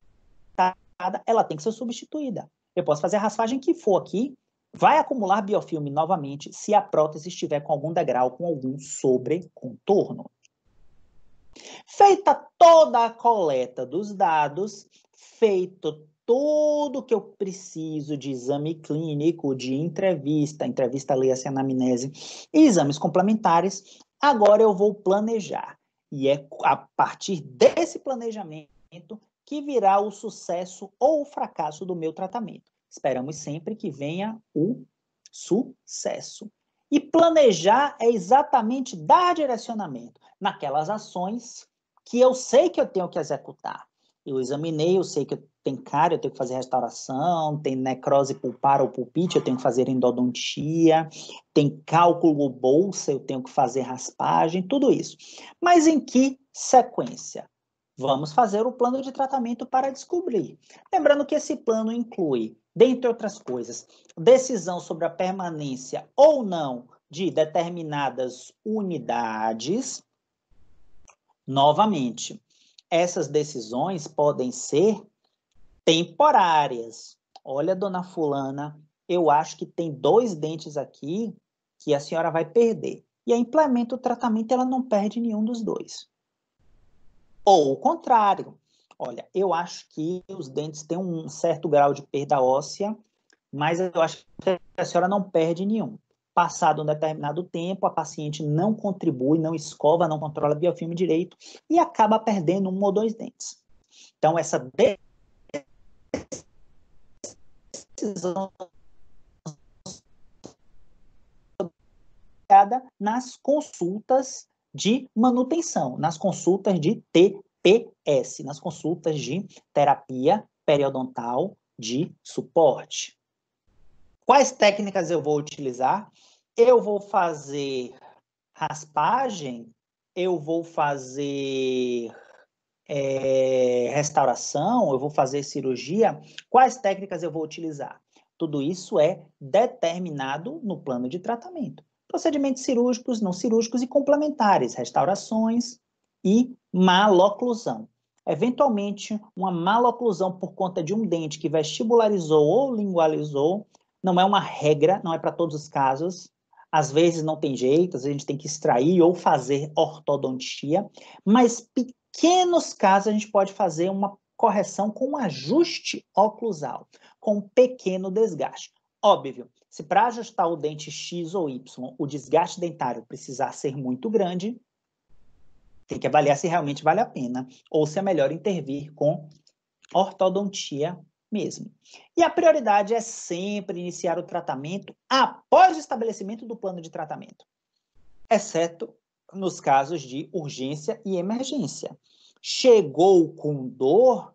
ela tem que ser substituída. Eu posso fazer a raspagem que for aqui, vai acumular biofilme novamente se a prótese estiver com algum degrau, com algum sobrecontorno. Feita toda a coleta dos dados, feito tudo que eu preciso de exame clínico, de entrevista leia-se anamnese, e exames complementares, agora eu vou planejar. E é a partir desse planejamento que virá o sucesso ou o fracasso do meu tratamento. Esperamos sempre que venha o sucesso. E planejar é exatamente dar direcionamento naquelas ações que eu sei que eu tenho que executar. Eu examinei, eu sei que tem cárie, eu tenho que fazer restauração, tem necrose pulpar ou pulpite, eu tenho que fazer endodontia, tem cálculo bolsa, eu tenho que fazer raspagem, tudo isso. Mas em que sequência? Vamos fazer o plano de tratamento para descobrir. Lembrando que esse plano inclui, dentre outras coisas, decisão sobre a permanência ou não de determinadas unidades. Novamente, essas decisões podem ser temporárias. Olha, dona fulana, eu acho que tem 2 dentes aqui que a senhora vai perder. E aí implementa o tratamento e ela não perde nenhum dos 2. Ou o contrário. Olha, eu acho que os dentes têm um certo grau de perda óssea, mas eu acho que a senhora não perde nenhum. Passado um determinado tempo, a paciente não contribui, não escova, não controla biofilme direito e acaba perdendo 1 ou 2 dentes. Então, essa decisão nas consultas de manutenção, nas consultas de TPS, nas consultas de terapia periodontal de suporte. Quais técnicas eu vou utilizar? Eu vou fazer raspagem, eu vou fazer restauração, eu vou fazer cirurgia. Quais técnicas eu vou utilizar? Tudo isso é determinado no plano de tratamento. Procedimentos cirúrgicos, não cirúrgicos e complementares, restaurações e maloclusão. Eventualmente, uma maloclusão por conta de um dente que vestibularizou ou lingualizou, não é uma regra, não é para todos os casos. Às vezes não tem jeito, às vezes a gente tem que extrair ou fazer ortodontia, mas pequenos casos a gente pode fazer uma correção com um ajuste oclusal, com um pequeno desgaste. Óbvio, se para ajustar o dente X ou Y, o desgaste dentário precisar ser muito grande, tem que avaliar se realmente vale a pena, ou se é melhor intervir com ortodontia mesmo. E a prioridade é sempre iniciar o tratamento após o estabelecimento do plano de tratamento, exceto nos casos de urgência e emergência. Chegou com dor,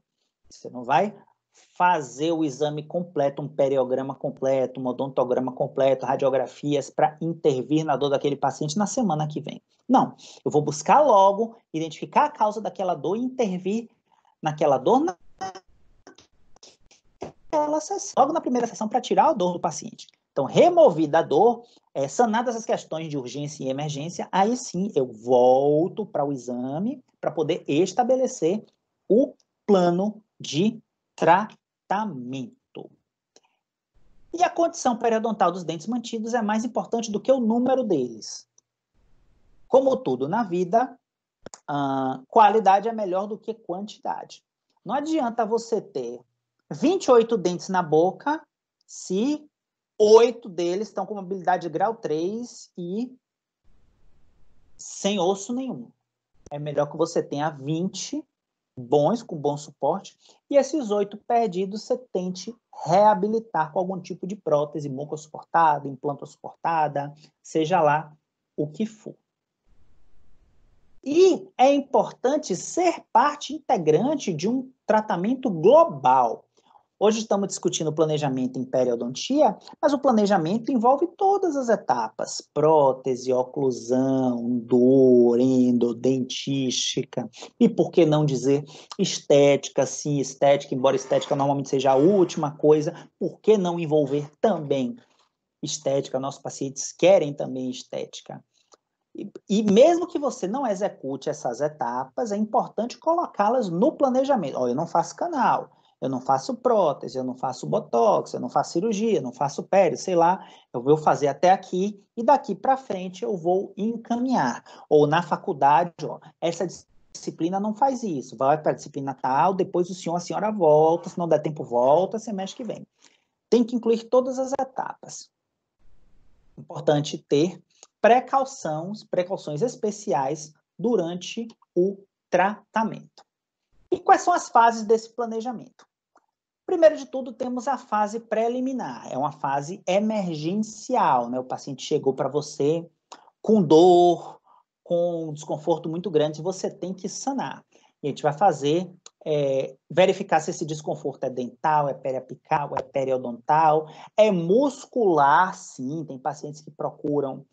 você não vai fazer o exame completo, um periograma completo, um odontograma completo, radiografias para intervir na dor daquele paciente na semana que vem. Não, eu vou buscar logo, identificar a causa daquela dor e intervir naquela dor logo na primeira sessão para tirar a dor do paciente. Então, removida a dor, sanadas as questões de urgência e emergência, aí sim eu volto para o exame para poder estabelecer o plano de tratamento. E a condição periodontal dos dentes mantidos é mais importante do que o número deles. Como tudo na vida, qualidade é melhor do que quantidade. Não adianta você ter 28 dentes na boca se 8 deles estão com mobilidade de grau 3 e sem osso nenhum. É melhor que você tenha 20 bons, com bom suporte, e esses 8 perdidos você tente reabilitar com algum tipo de prótese, boca suportada, implanta suportada, seja lá o que for. E é importante ser parte integrante de um tratamento global. Hoje estamos discutindo planejamento em periodontia, mas o planejamento envolve todas as etapas: prótese, oclusão, dor, endodentística, e por que não dizer estética, sim, estética, embora estética normalmente seja a última coisa, por que não envolver também estética? Nossos pacientes querem também estética. E mesmo que você não execute essas etapas, é importante colocá-las no planejamento. Eu não faço canal, eu não faço prótese, eu não faço botox, eu não faço cirurgia, eu não faço pério, sei lá, eu vou fazer até aqui e daqui para frente eu vou encaminhar. Ou na faculdade, essa disciplina não faz isso, vai para a disciplina tal, depois o senhor, a senhora volta, se não der tempo volta, semestre que vem. Tem que incluir todas as etapas. Importante ter precauções especiais durante o tratamento. E quais são as fases desse planejamento? Primeiro de tudo, temos a fase preliminar, é uma fase emergencial, né? O paciente chegou para você com dor, com um desconforto muito grande, você tem que sanar. E a gente vai fazer, verificar se esse desconforto é dental, é periapical, é periodontal, é muscular, sim, tem pacientes que procuram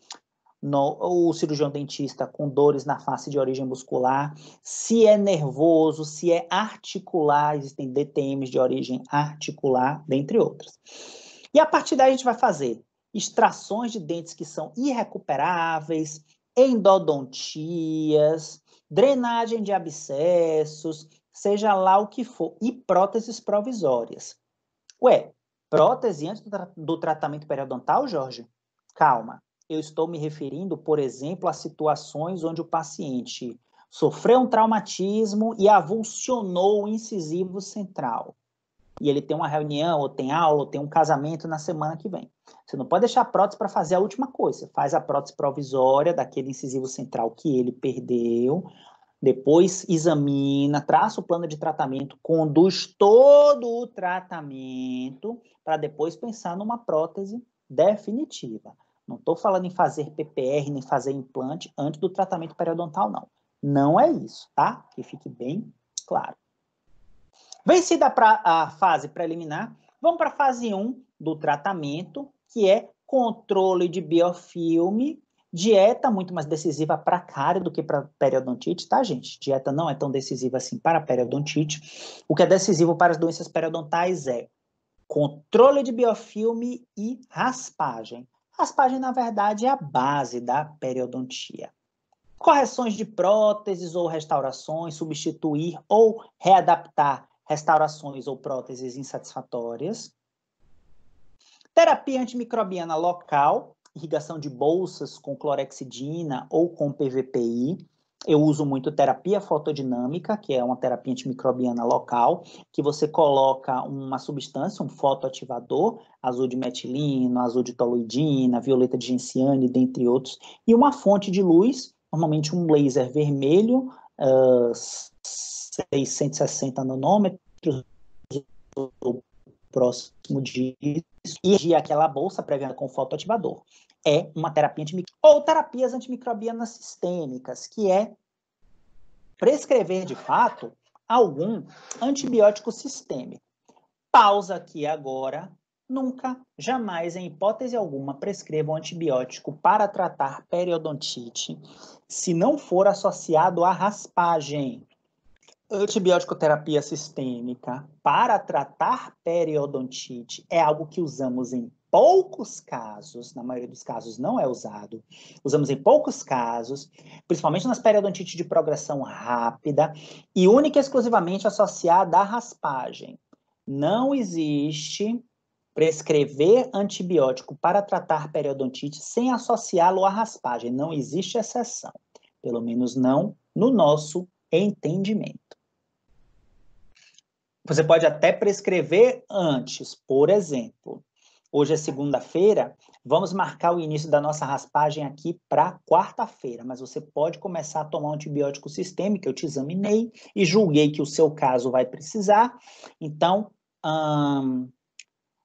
o cirurgião dentista com dores na face de origem muscular, se é nervoso, se é articular, existem DTMs de origem articular, dentre outras. E a partir daí a gente vai fazer extrações de dentes que são irrecuperáveis, endodontias, drenagem de abscessos, seja lá o que for, e próteses provisórias. Prótese antes do tratamento periodontal, Jorge? Calma. Eu estou me referindo, por exemplo, a situações onde o paciente sofreu um traumatismo e avulsionou o incisivo central. E ele tem uma reunião, ou tem aula, ou tem um casamento na semana que vem. Você não pode deixar a prótese para fazer a última coisa. Você faz a prótese provisória daquele incisivo central que ele perdeu, depois examina, traça o plano de tratamento, conduz todo o tratamento para depois pensar numa prótese definitiva. Não estou falando em fazer PPR, nem fazer implante antes do tratamento periodontal, não. Não é isso, tá? Que fique bem claro. Vencida a fase preliminar, vamos para a fase 1 do tratamento, que é controle de biofilme. Dieta muito mais decisiva para cárie do que para periodontite, tá, gente? Dieta não é tão decisiva assim para periodontite. O que é decisivo para as doenças periodontais é controle de biofilme e raspagem. Raspagem, na verdade, é a base da periodontia. Correções de próteses ou restaurações, substituir ou readaptar restaurações ou próteses insatisfatórias. Terapia antimicrobiana local, irrigação de bolsas com clorexidina ou com PVPI. Eu uso muito terapia fotodinâmica, que é uma terapia antimicrobiana local, que você coloca uma substância, um fotoativador, azul de metilino, azul de toluidina, violeta de genciane, dentre outros, e uma fonte de luz, normalmente um laser vermelho, 660 nanômetros, ou próximo disso, e aquela bolsa prévia com fotoativador. É uma terapia antimicrobiana. Ou terapias antimicrobianas sistêmicas, que é prescrever, de fato, algum antibiótico sistêmico. Pausa aqui agora. Nunca, jamais, em hipótese alguma, prescreva um antibiótico para tratar periodontite se não for associado à raspagem. Antibiótico terapia sistêmica para tratar periodontite é algo que usamos em poucos casos, na maioria dos casos não é usado, usamos em poucos casos, principalmente nas periodontites de progressão rápida e única e exclusivamente associada à raspagem. Não existe prescrever antibiótico para tratar periodontite sem associá-lo à raspagem, não existe exceção, pelo menos não no nosso entendimento. Você pode até prescrever antes, por exemplo, Hoje é segunda-feira, vamos marcar o início da nossa raspagem aqui para quarta-feira, mas você pode começar a tomar um antibiótico sistêmico, eu te examinei e julguei que o seu caso vai precisar, então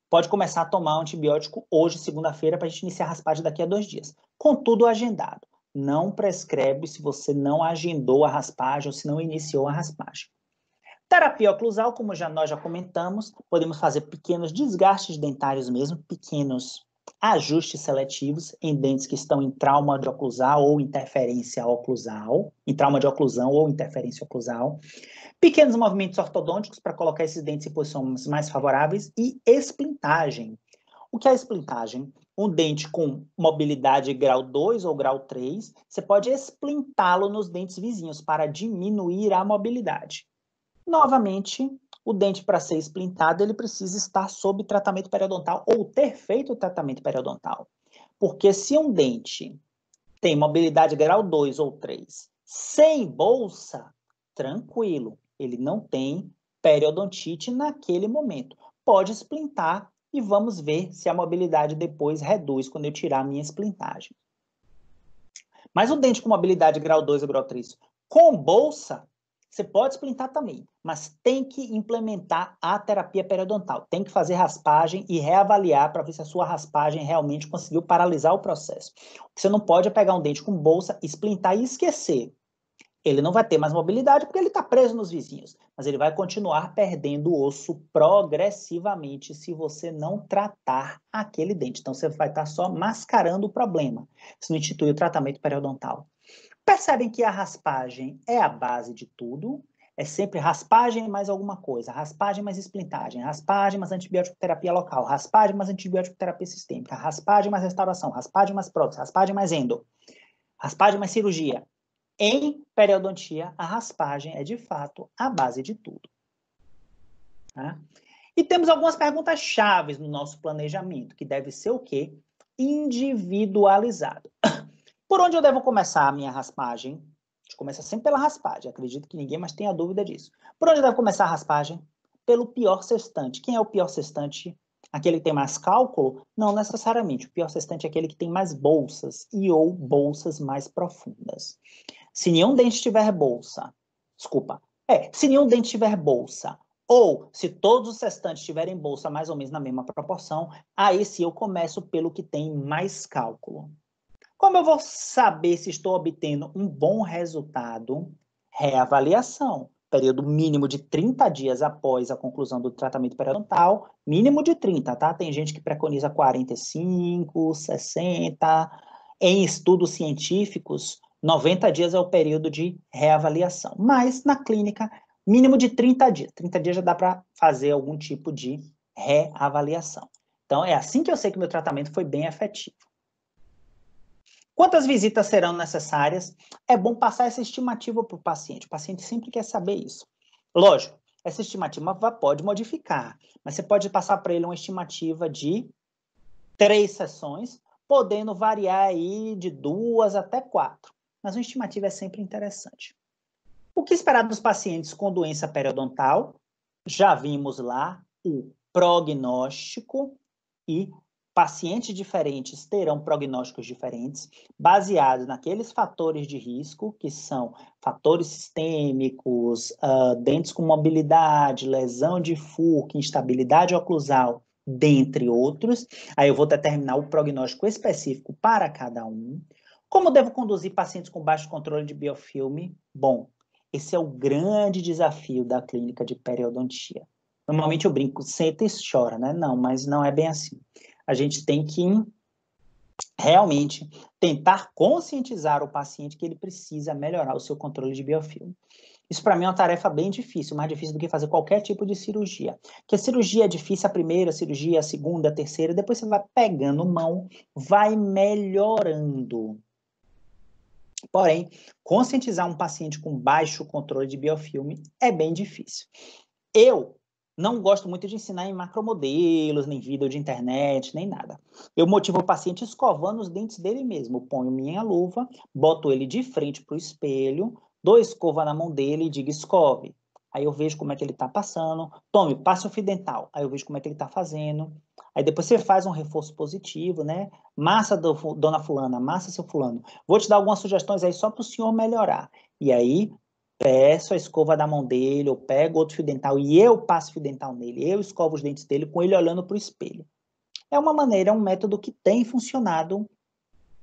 pode começar a tomar um antibiótico hoje, segunda-feira, para a gente iniciar a raspagem daqui a 2 dias. Contudo, agendado. Não prescreve se você não agendou a raspagem ou se não iniciou a raspagem. Terapia oclusal, como nós já comentamos, podemos fazer pequenos desgastes dentários mesmo, pequenos ajustes seletivos em dentes que estão em trauma de oclusal ou interferência oclusal, em trauma de oclusão ou interferência oclusal, pequenos movimentos ortodônticos para colocar esses dentes em posições mais favoráveis e esplintagem. O que é esplintagem? Um dente com mobilidade grau 2 ou grau 3, você pode esplintá-lo nos dentes vizinhos para diminuir a mobilidade. Novamente, o dente para ser esplintado, ele precisa estar sob tratamento periodontal ou ter feito o tratamento periodontal. Porque se um dente tem mobilidade grau 2 ou 3 sem bolsa, tranquilo, ele não tem periodontite naquele momento. Pode esplintar e vamos ver se a mobilidade depois reduz quando eu tirar a minha esplintagem. Mas o dente com mobilidade grau 2 ou grau 3 com bolsa, você pode esplintar também, mas tem que implementar a terapia periodontal. Tem que fazer raspagem e reavaliar para ver se a sua raspagem realmente conseguiu paralisar o processo. O que você não pode é pegar um dente com bolsa, esplintar e esquecer. Ele não vai ter mais mobilidade porque ele está preso nos vizinhos, mas ele vai continuar perdendo osso progressivamente se você não tratar aquele dente. Então, você vai estar só mascarando o problema se não instituir o tratamento periodontal. Percebem que a raspagem é a base de tudo, é sempre raspagem mais alguma coisa, raspagem mais esplintagem, raspagem mais antibiótico terapia local, raspagem mais antibiótico terapia sistêmica, raspagem mais restauração, raspagem mais prótese, raspagem mais endo, raspagem mais cirurgia. Em periodontia, a raspagem é de fato a base de tudo. Tá? E temos algumas perguntas chaves no nosso planejamento, que deve ser o quê? Individualizado. Por onde eu devo começar a minha raspagem? A gente começa sempre pela raspagem, acredito que ninguém mais tenha dúvida disso. Por onde eu devo começar a raspagem? Pelo pior sextante. Quem é o pior sextante? Aquele que tem mais cálculo? Não necessariamente. O pior sextante é aquele que tem mais bolsas e ou bolsas mais profundas. Se nenhum dente tiver bolsa, se nenhum dente tiver bolsa, ou se todos os sextantes tiverem bolsa mais ou menos na mesma proporção, aí sim eu começo pelo que tem mais cálculo. Como eu vou saber se estou obtendo um bom resultado? Reavaliação. Período mínimo de 30 dias após a conclusão do tratamento periodontal. Mínimo de 30, tá? Tem gente que preconiza 45, 60. Em estudos científicos, 90 dias é o período de reavaliação. Mas, na clínica, mínimo de 30 dias. 30 dias já dá para fazer algum tipo de reavaliação. Então, é assim que eu sei que o meu tratamento foi bem efetivo. Quantas visitas serão necessárias? É bom passar essa estimativa para o paciente. O paciente sempre quer saber isso. Lógico, essa estimativa pode modificar, mas você pode passar para ele uma estimativa de 3 sessões, podendo variar aí de 2 até 4. Mas uma estimativa é sempre interessante. O que esperar dos pacientes com doença periodontal? Já vimos lá o prognóstico e pacientes diferentes terão prognósticos diferentes, baseados naqueles fatores de risco, que são fatores sistêmicos, dentes com mobilidade, lesão de Fourch, instabilidade oclusal, dentre outros. Aí eu vou determinar o prognóstico específico para cada um. Como devo conduzir pacientes com baixo controle de biofilme? Bom, esse é o grande desafio da clínica de periodontia. Normalmente eu brinco, senta e chora, né? Não, mas não é bem assim. A gente tem que realmente tentar conscientizar o paciente que ele precisa melhorar o seu controle de biofilme. Isso para mim é uma tarefa bem difícil, mais difícil do que fazer qualquer tipo de cirurgia. Porque a cirurgia é difícil, a primeira cirurgia, a segunda, a terceira, depois você vai pegando mão, vai melhorando. Porém, conscientizar um paciente com baixo controle de biofilme é bem difícil. Eu não gosto muito de ensinar em macromodelos, nem vídeo de internet, nem nada. Eu motivo o paciente escovando os dentes dele mesmo. Eu ponho minha luva, boto ele de frente para o espelho, dou escova na mão dele e digo escove. Aí eu vejo como é que ele está passando. Tome, passe o fio dental. Aí eu vejo como é que ele está fazendo. Aí depois você faz um reforço positivo, né? Massa dona fulana, massa seu fulano. Vou te dar algumas sugestões aí só para o senhor melhorar. E aí, peço a escova da mão dele, eu pego outro fio dental e eu passo fio dental nele. Eu escovo os dentes dele com ele olhando para o espelho. É uma maneira, é um método que tem funcionado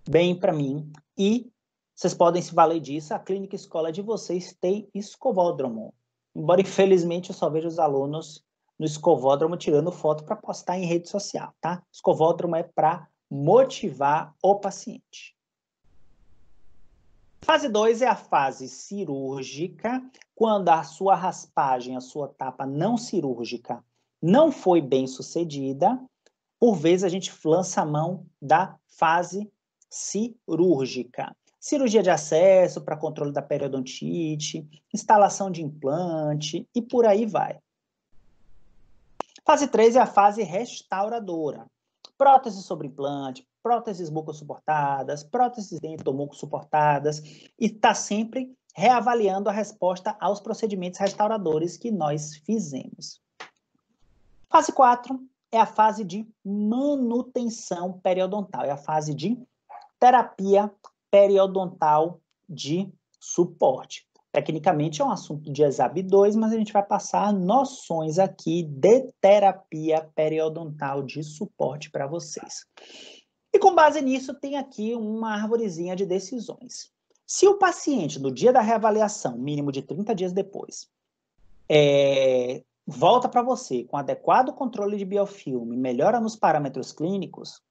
bem para mim. E vocês podem se valer disso. A clínica escola de vocês tem escovódromo. Embora, infelizmente, eu só vejo os alunos no escovódromo tirando foto para postar em rede social, tá? Escovódromo é para motivar o paciente. Fase 2 é a fase cirúrgica, quando a sua raspagem, a sua tapa não cirúrgica não foi bem sucedida. Por vezes, a gente lança a mão da fase cirúrgica. Cirurgia de acesso para controle da periodontite, instalação de implante e por aí vai. Fase 3 é a fase restauradora. Prótese sobre implante, próteses bucco-suportadas, próteses dento-muco-suportadas, e está sempre reavaliando a resposta aos procedimentos restauradores que nós fizemos. Fase 4 é a fase de manutenção periodontal, é a fase de terapia periodontal de suporte. Tecnicamente é um assunto de ESAB 2, mas a gente vai passar noções aqui de terapia periodontal de suporte para vocês. E com base nisso, tem aqui uma arvorezinha de decisões. Se o paciente, no dia da reavaliação, mínimo de 30 dias depois, volta para você com adequado controle de biofilme, melhora nos parâmetros clínicos,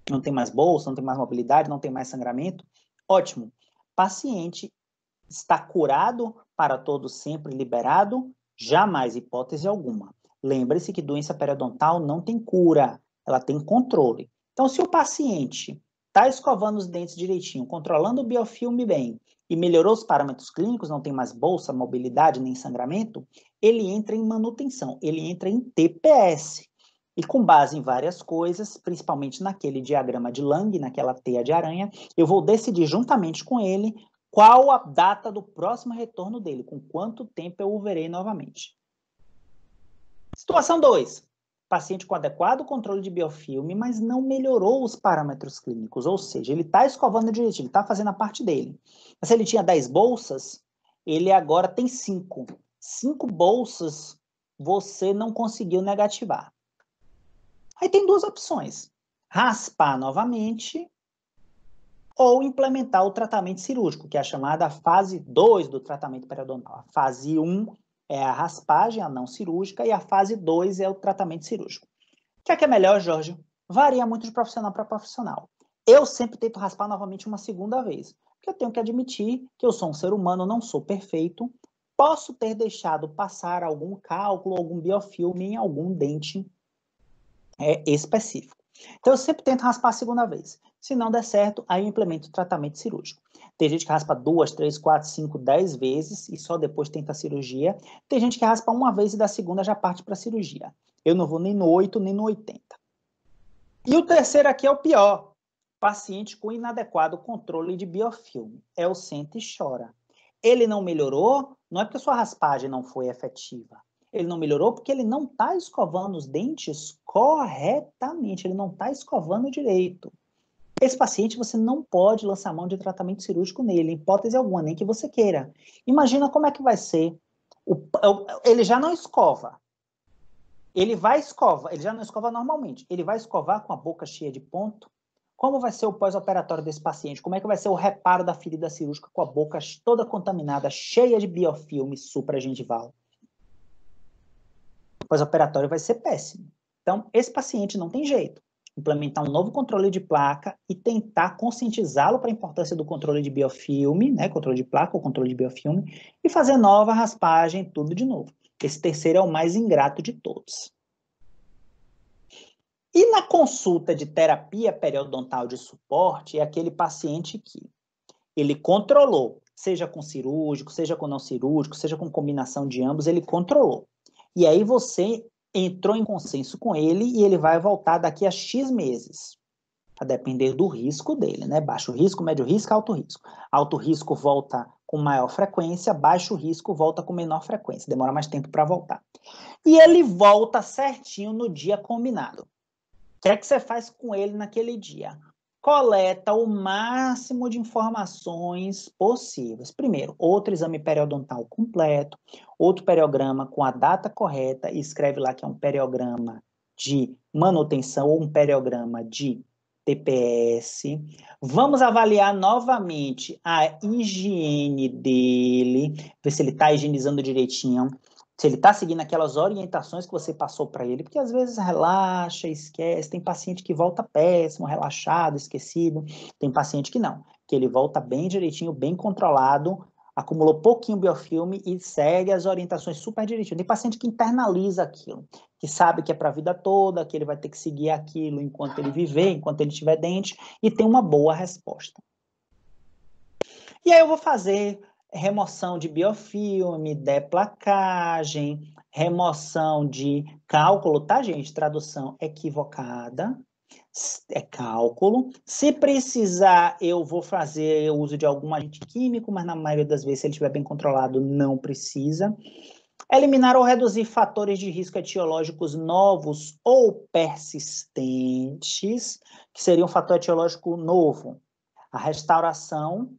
não tem mais bolsa, não tem mais mobilidade, não tem mais sangramento, ótimo. Paciente está curado para todo sempre, liberado? Jamais, hipótese alguma. Lembre-se que doença periodontal não tem cura, ela tem controle. Então, se o paciente está escovando os dentes direitinho, controlando o biofilme bem, e melhorou os parâmetros clínicos, não tem mais bolsa, mobilidade, nem sangramento, ele entra em manutenção, ele entra em TPS. E com base em várias coisas, principalmente naquele diagrama de Lang, naquela teia de aranha, eu vou decidir juntamente com ele qual a data do próximo retorno dele, com quanto tempo eu o verei novamente. Situação 2. Paciente com adequado controle de biofilme, mas não melhorou os parâmetros clínicos, ou seja, ele está escovando direitinho, ele está fazendo a parte dele. Mas se ele tinha 10 bolsas, ele agora tem 5. 5 bolsas você não conseguiu negativar. Aí tem duas opções: raspar novamente ou implementar o tratamento cirúrgico, que é a chamada fase 2 do tratamento periodontal. A fase 1 é a raspagem, a não cirúrgica, e a fase 2 é o tratamento cirúrgico. O que é melhor, Jorge? Varia muito de profissional para profissional. Eu sempre tento raspar novamente uma segunda vez, porque eu tenho que admitir que eu sou um ser humano, não sou perfeito, posso ter deixado passar algum cálculo, algum biofilme em algum dente específico. Então, eu sempre tento raspar a segunda vez. Se não der certo, aí eu implemento o tratamento cirúrgico. Tem gente que raspa 2, 3, 4, 5, 10 vezes e só depois tenta a cirurgia. Tem gente que raspa uma vez e da segunda já parte para a cirurgia. Eu não vou nem no 8, nem no 80. E o terceiro aqui é o pior. Paciente com inadequado controle de biofilme. É o senta e chora. Ele não melhorou, não é porque a sua raspagem não foi efetiva. Ele não melhorou porque ele não está escovando os dentes corretamente, ele não está escovando direito. Esse paciente, você não pode lançar mão de tratamento cirúrgico nele, em hipótese alguma, nem que você queira. Imagina como é que vai ser. Ele já não escova. Ele já não escova normalmente. Ele vai escovar com a boca cheia de ponto. Como vai ser o pós-operatório desse paciente? Como é que vai ser o reparo da ferida cirúrgica com a boca toda contaminada, cheia de biofilme supragengival? O pós-operatório vai ser péssimo. Então, esse paciente não tem jeito. Implementar um novo controle de placa e tentar conscientizá-lo para a importância do controle de biofilme, né, controle de placa ou controle de biofilme, e fazer nova raspagem, tudo de novo. Esse terceiro é o mais ingrato de todos. E na consulta de terapia periodontal de suporte, é aquele paciente que ele controlou, seja com cirúrgico, seja com não cirúrgico, seja com combinação de ambos, ele controlou. E aí você entrou em consenso com ele e ele vai voltar daqui a X meses, a depender do risco dele, né? Baixo risco, médio risco, alto risco. Alto risco volta com maior frequência, baixo risco volta com menor frequência, demora mais tempo para voltar. E ele volta certinho no dia combinado. O que é que você faz com ele naquele dia? Coleta o máximo de informações possíveis. Primeiro, outro exame periodontal completo, outro periograma com a data correta, e escreve lá que é um periograma de manutenção ou um periograma de TPS. Vamos avaliar novamente a higiene dele, ver se ele está higienizando direitinho, se ele está seguindo aquelas orientações que você passou para ele, porque às vezes relaxa, esquece, tem paciente que volta péssimo, relaxado, esquecido, tem paciente que não, que ele volta bem direitinho, bem controlado, acumulou pouquinho biofilme e segue as orientações super direitinho. Tem paciente que internaliza aquilo, que sabe que é para a vida toda, que ele vai ter que seguir aquilo enquanto ele viver, enquanto ele tiver dente, e tem uma boa resposta. E aí eu vou fazer remoção de biofilme, deplacagem, remoção de cálculo, tá, gente? Tradução equivocada, é cálculo. Se precisar, eu vou fazer uso de algum agente químico, mas na maioria das vezes, se ele estiver bem controlado, não precisa. Eliminar ou reduzir fatores de risco etiológicos novos ou persistentes, que seria um fator etiológico novo. A restauração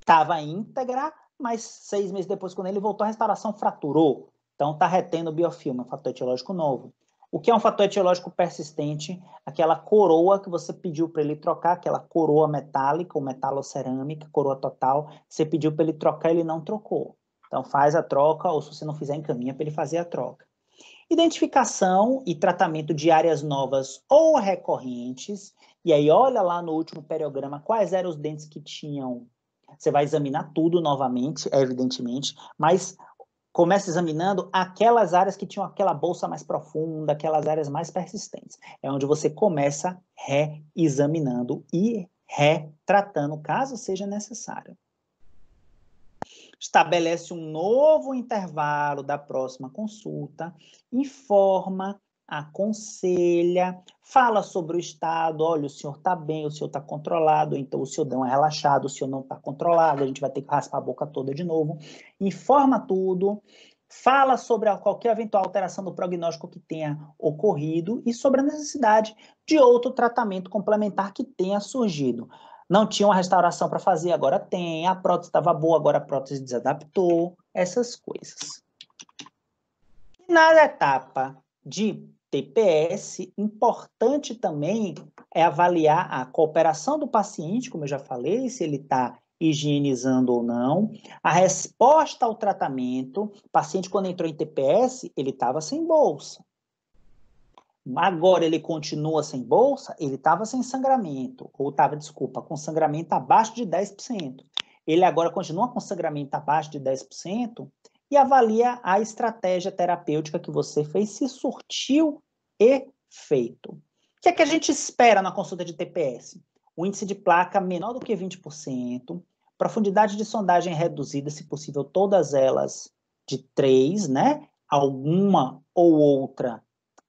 estava íntegra, mas 6 meses depois, quando ele voltou, a restauração fraturou. Então, está retendo o biofilme, um fator etiológico novo. O que é um fator etiológico persistente? Aquela coroa que você pediu para ele trocar, aquela coroa metálica ou metalocerâmica, coroa total, você pediu para ele trocar, ele não trocou. Então, faz a troca, ou se você não fizer, encaminha para ele fazer a troca. Identificação e tratamento de áreas novas ou recorrentes. E aí, olha lá no último periograma quais eram os dentes que tinham. Você vai examinar tudo novamente, evidentemente, mas começa examinando aquelas áreas que tinham aquela bolsa mais profunda, aquelas áreas mais persistentes. É onde você começa reexaminando e retratando, caso seja necessário. Estabelece um novo intervalo da próxima consulta, informa, aconselha, fala sobre o estado, olha, o senhor está bem, o senhor está controlado, então o senhor deu uma relaxada, o senhor não está controlado, a gente vai ter que raspar a boca toda de novo, informa tudo, fala sobre qualquer eventual alteração do prognóstico que tenha ocorrido e sobre a necessidade de outro tratamento complementar que tenha surgido. Não tinha uma restauração para fazer, agora tem. A prótese estava boa, agora a prótese desadaptou. Essas coisas. Na etapa de TPS, importante também é avaliar a cooperação do paciente, como eu já falei, se ele está higienizando ou não, a resposta ao tratamento. O paciente, quando entrou em TPS, ele estava sem bolsa. Agora ele continua sem bolsa, ele estava sem sangramento, ou estava, desculpa, com sangramento abaixo de 10%. Ele agora continua com sangramento abaixo de 10% e avalia a estratégia terapêutica que você fez, se surtiu efeito. O que é que a gente espera na consulta de TPS? O índice de placa menor do que 20%, profundidade de sondagem reduzida, se possível, todas elas de 3, né? Alguma ou outra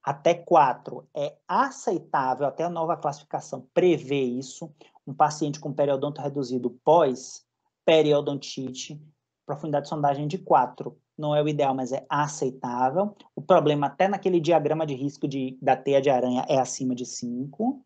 até 4 é aceitável, até a nova classificação prevê isso. Um paciente com periodonto reduzido pós-periodontite, profundidade de sondagem de 4 não é o ideal, mas é aceitável. O problema, até naquele diagrama de risco da teia de aranha, é acima de 5.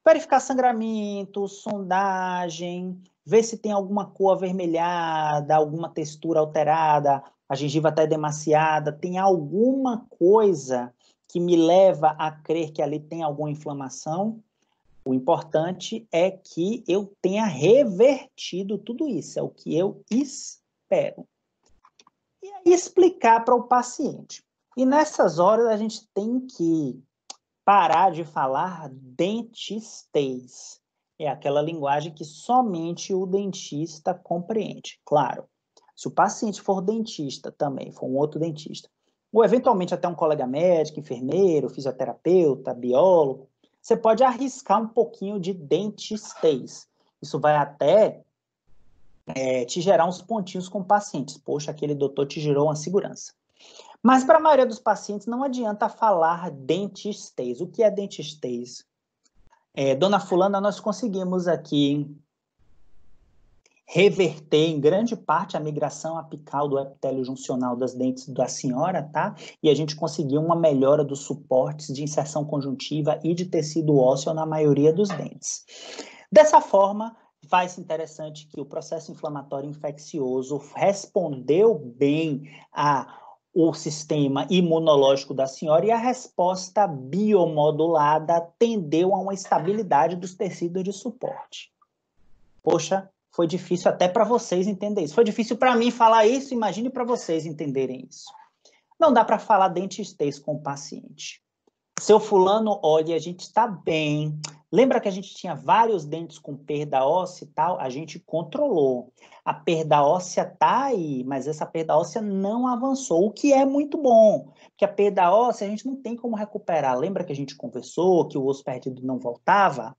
Verificar sangramento, sondagem, ver se tem alguma cor avermelhada, alguma textura alterada, a gengiva está demasiada, tem alguma coisa que me leva a crer que ali tem alguma inflamação. O importante é que eu tenha revertido tudo isso, é o que eu espero. E aí explicar para o paciente. E nessas horas a gente tem que parar de falar dentistês. É aquela linguagem que somente o dentista compreende. Claro, se o paciente for dentista também, for um outro dentista, ou eventualmente até um colega médico, enfermeiro, fisioterapeuta, biólogo, você pode arriscar um pouquinho de dentistês. Isso vai até te gerar uns pontinhos com pacientes. Poxa, aquele doutor te gerou uma segurança. Mas para a maioria dos pacientes não adianta falar dentistês. O que é dentistês? Dona Fulana, nós conseguimos aqui reverter em grande parte a migração apical do epitélio juncional das dentes da senhora, tá? E a gente conseguiu uma melhora dos suportes de inserção conjuntiva e de tecido ósseo na maioria dos dentes. Dessa forma, faz interessante que o processo inflamatório infeccioso respondeu bem ao sistema imunológico da senhora e a resposta biomodulada tendeu a uma estabilidade dos tecidos de suporte. Poxa, foi difícil até para vocês entenderem isso. Foi difícil para mim falar isso, imagine para vocês entenderem isso. Não dá para falar dentistez com o paciente. Seu fulano, olha, a gente está bem. Lembra que a gente tinha vários dentes com perda óssea e tal? A gente controlou. A perda óssea está aí, mas essa perda óssea não avançou, o que é muito bom. Porque a perda óssea a gente não tem como recuperar. Lembra que a gente conversou que o osso perdido não voltava?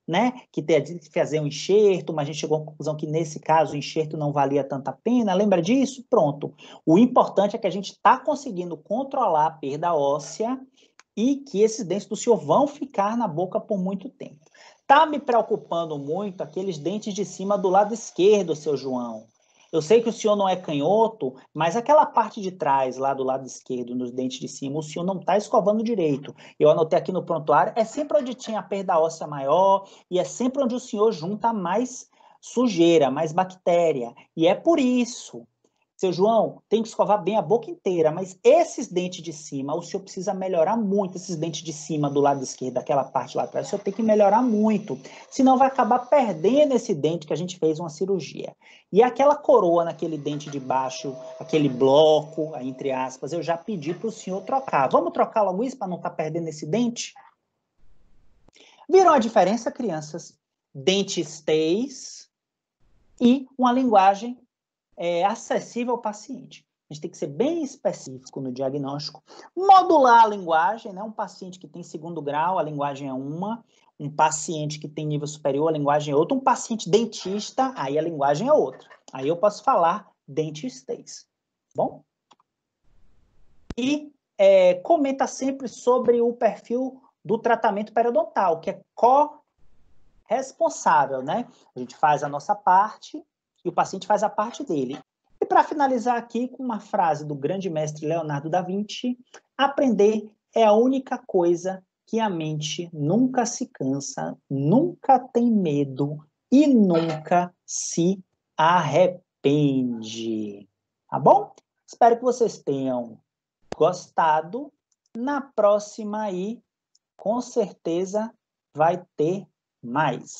Né, que fazer um enxerto, mas a gente chegou à conclusão que nesse caso o enxerto não valia tanta pena, lembra disso? Pronto. O importante é que a gente está conseguindo controlar a perda óssea e que esses dentes do senhor vão ficar na boca por muito tempo. Tá me preocupando muito aqueles dentes de cima do lado esquerdo, seu João. Eu sei que o senhor não é canhoto, mas aquela parte de trás, lá do lado esquerdo, nos dentes de cima, o senhor não está escovando direito. Eu anotei aqui no prontuário, é sempre onde tinha a perda óssea maior e é sempre onde o senhor junta mais sujeira, mais bactéria. E é por isso, seu João, tem que escovar bem a boca inteira, mas esses dentes de cima, o senhor precisa melhorar muito, esses dentes de cima do lado esquerdo, aquela parte lá atrás, o senhor tem que melhorar muito, senão vai acabar perdendo esse dente que a gente fez uma cirurgia. E aquela coroa naquele dente de baixo, aquele bloco, entre aspas, eu já pedi para o senhor trocar. Vamos trocar logo isso para não estar perdendo esse dente? Viram a diferença, crianças? Dentistez e uma linguagem acessível ao paciente. A gente tem que ser bem específico no diagnóstico. Modular a linguagem, né? Um paciente que tem segundo grau, a linguagem é uma. Um paciente que tem nível superior, a linguagem é outra. Um paciente dentista, aí a linguagem é outra. Aí eu posso falar dentistez. Bom? E comenta sempre sobre o perfil do tratamento periodontal, que é corresponsável, né? A gente faz a nossa parte e o paciente faz a parte dele. E para finalizar aqui com uma frase do grande mestre Leonardo da Vinci, aprender é a única coisa que a mente nunca se cansa, nunca tem medo e nunca se arrepende. Tá bom? Espero que vocês tenham gostado. Na próxima aí, com certeza, vai ter mais.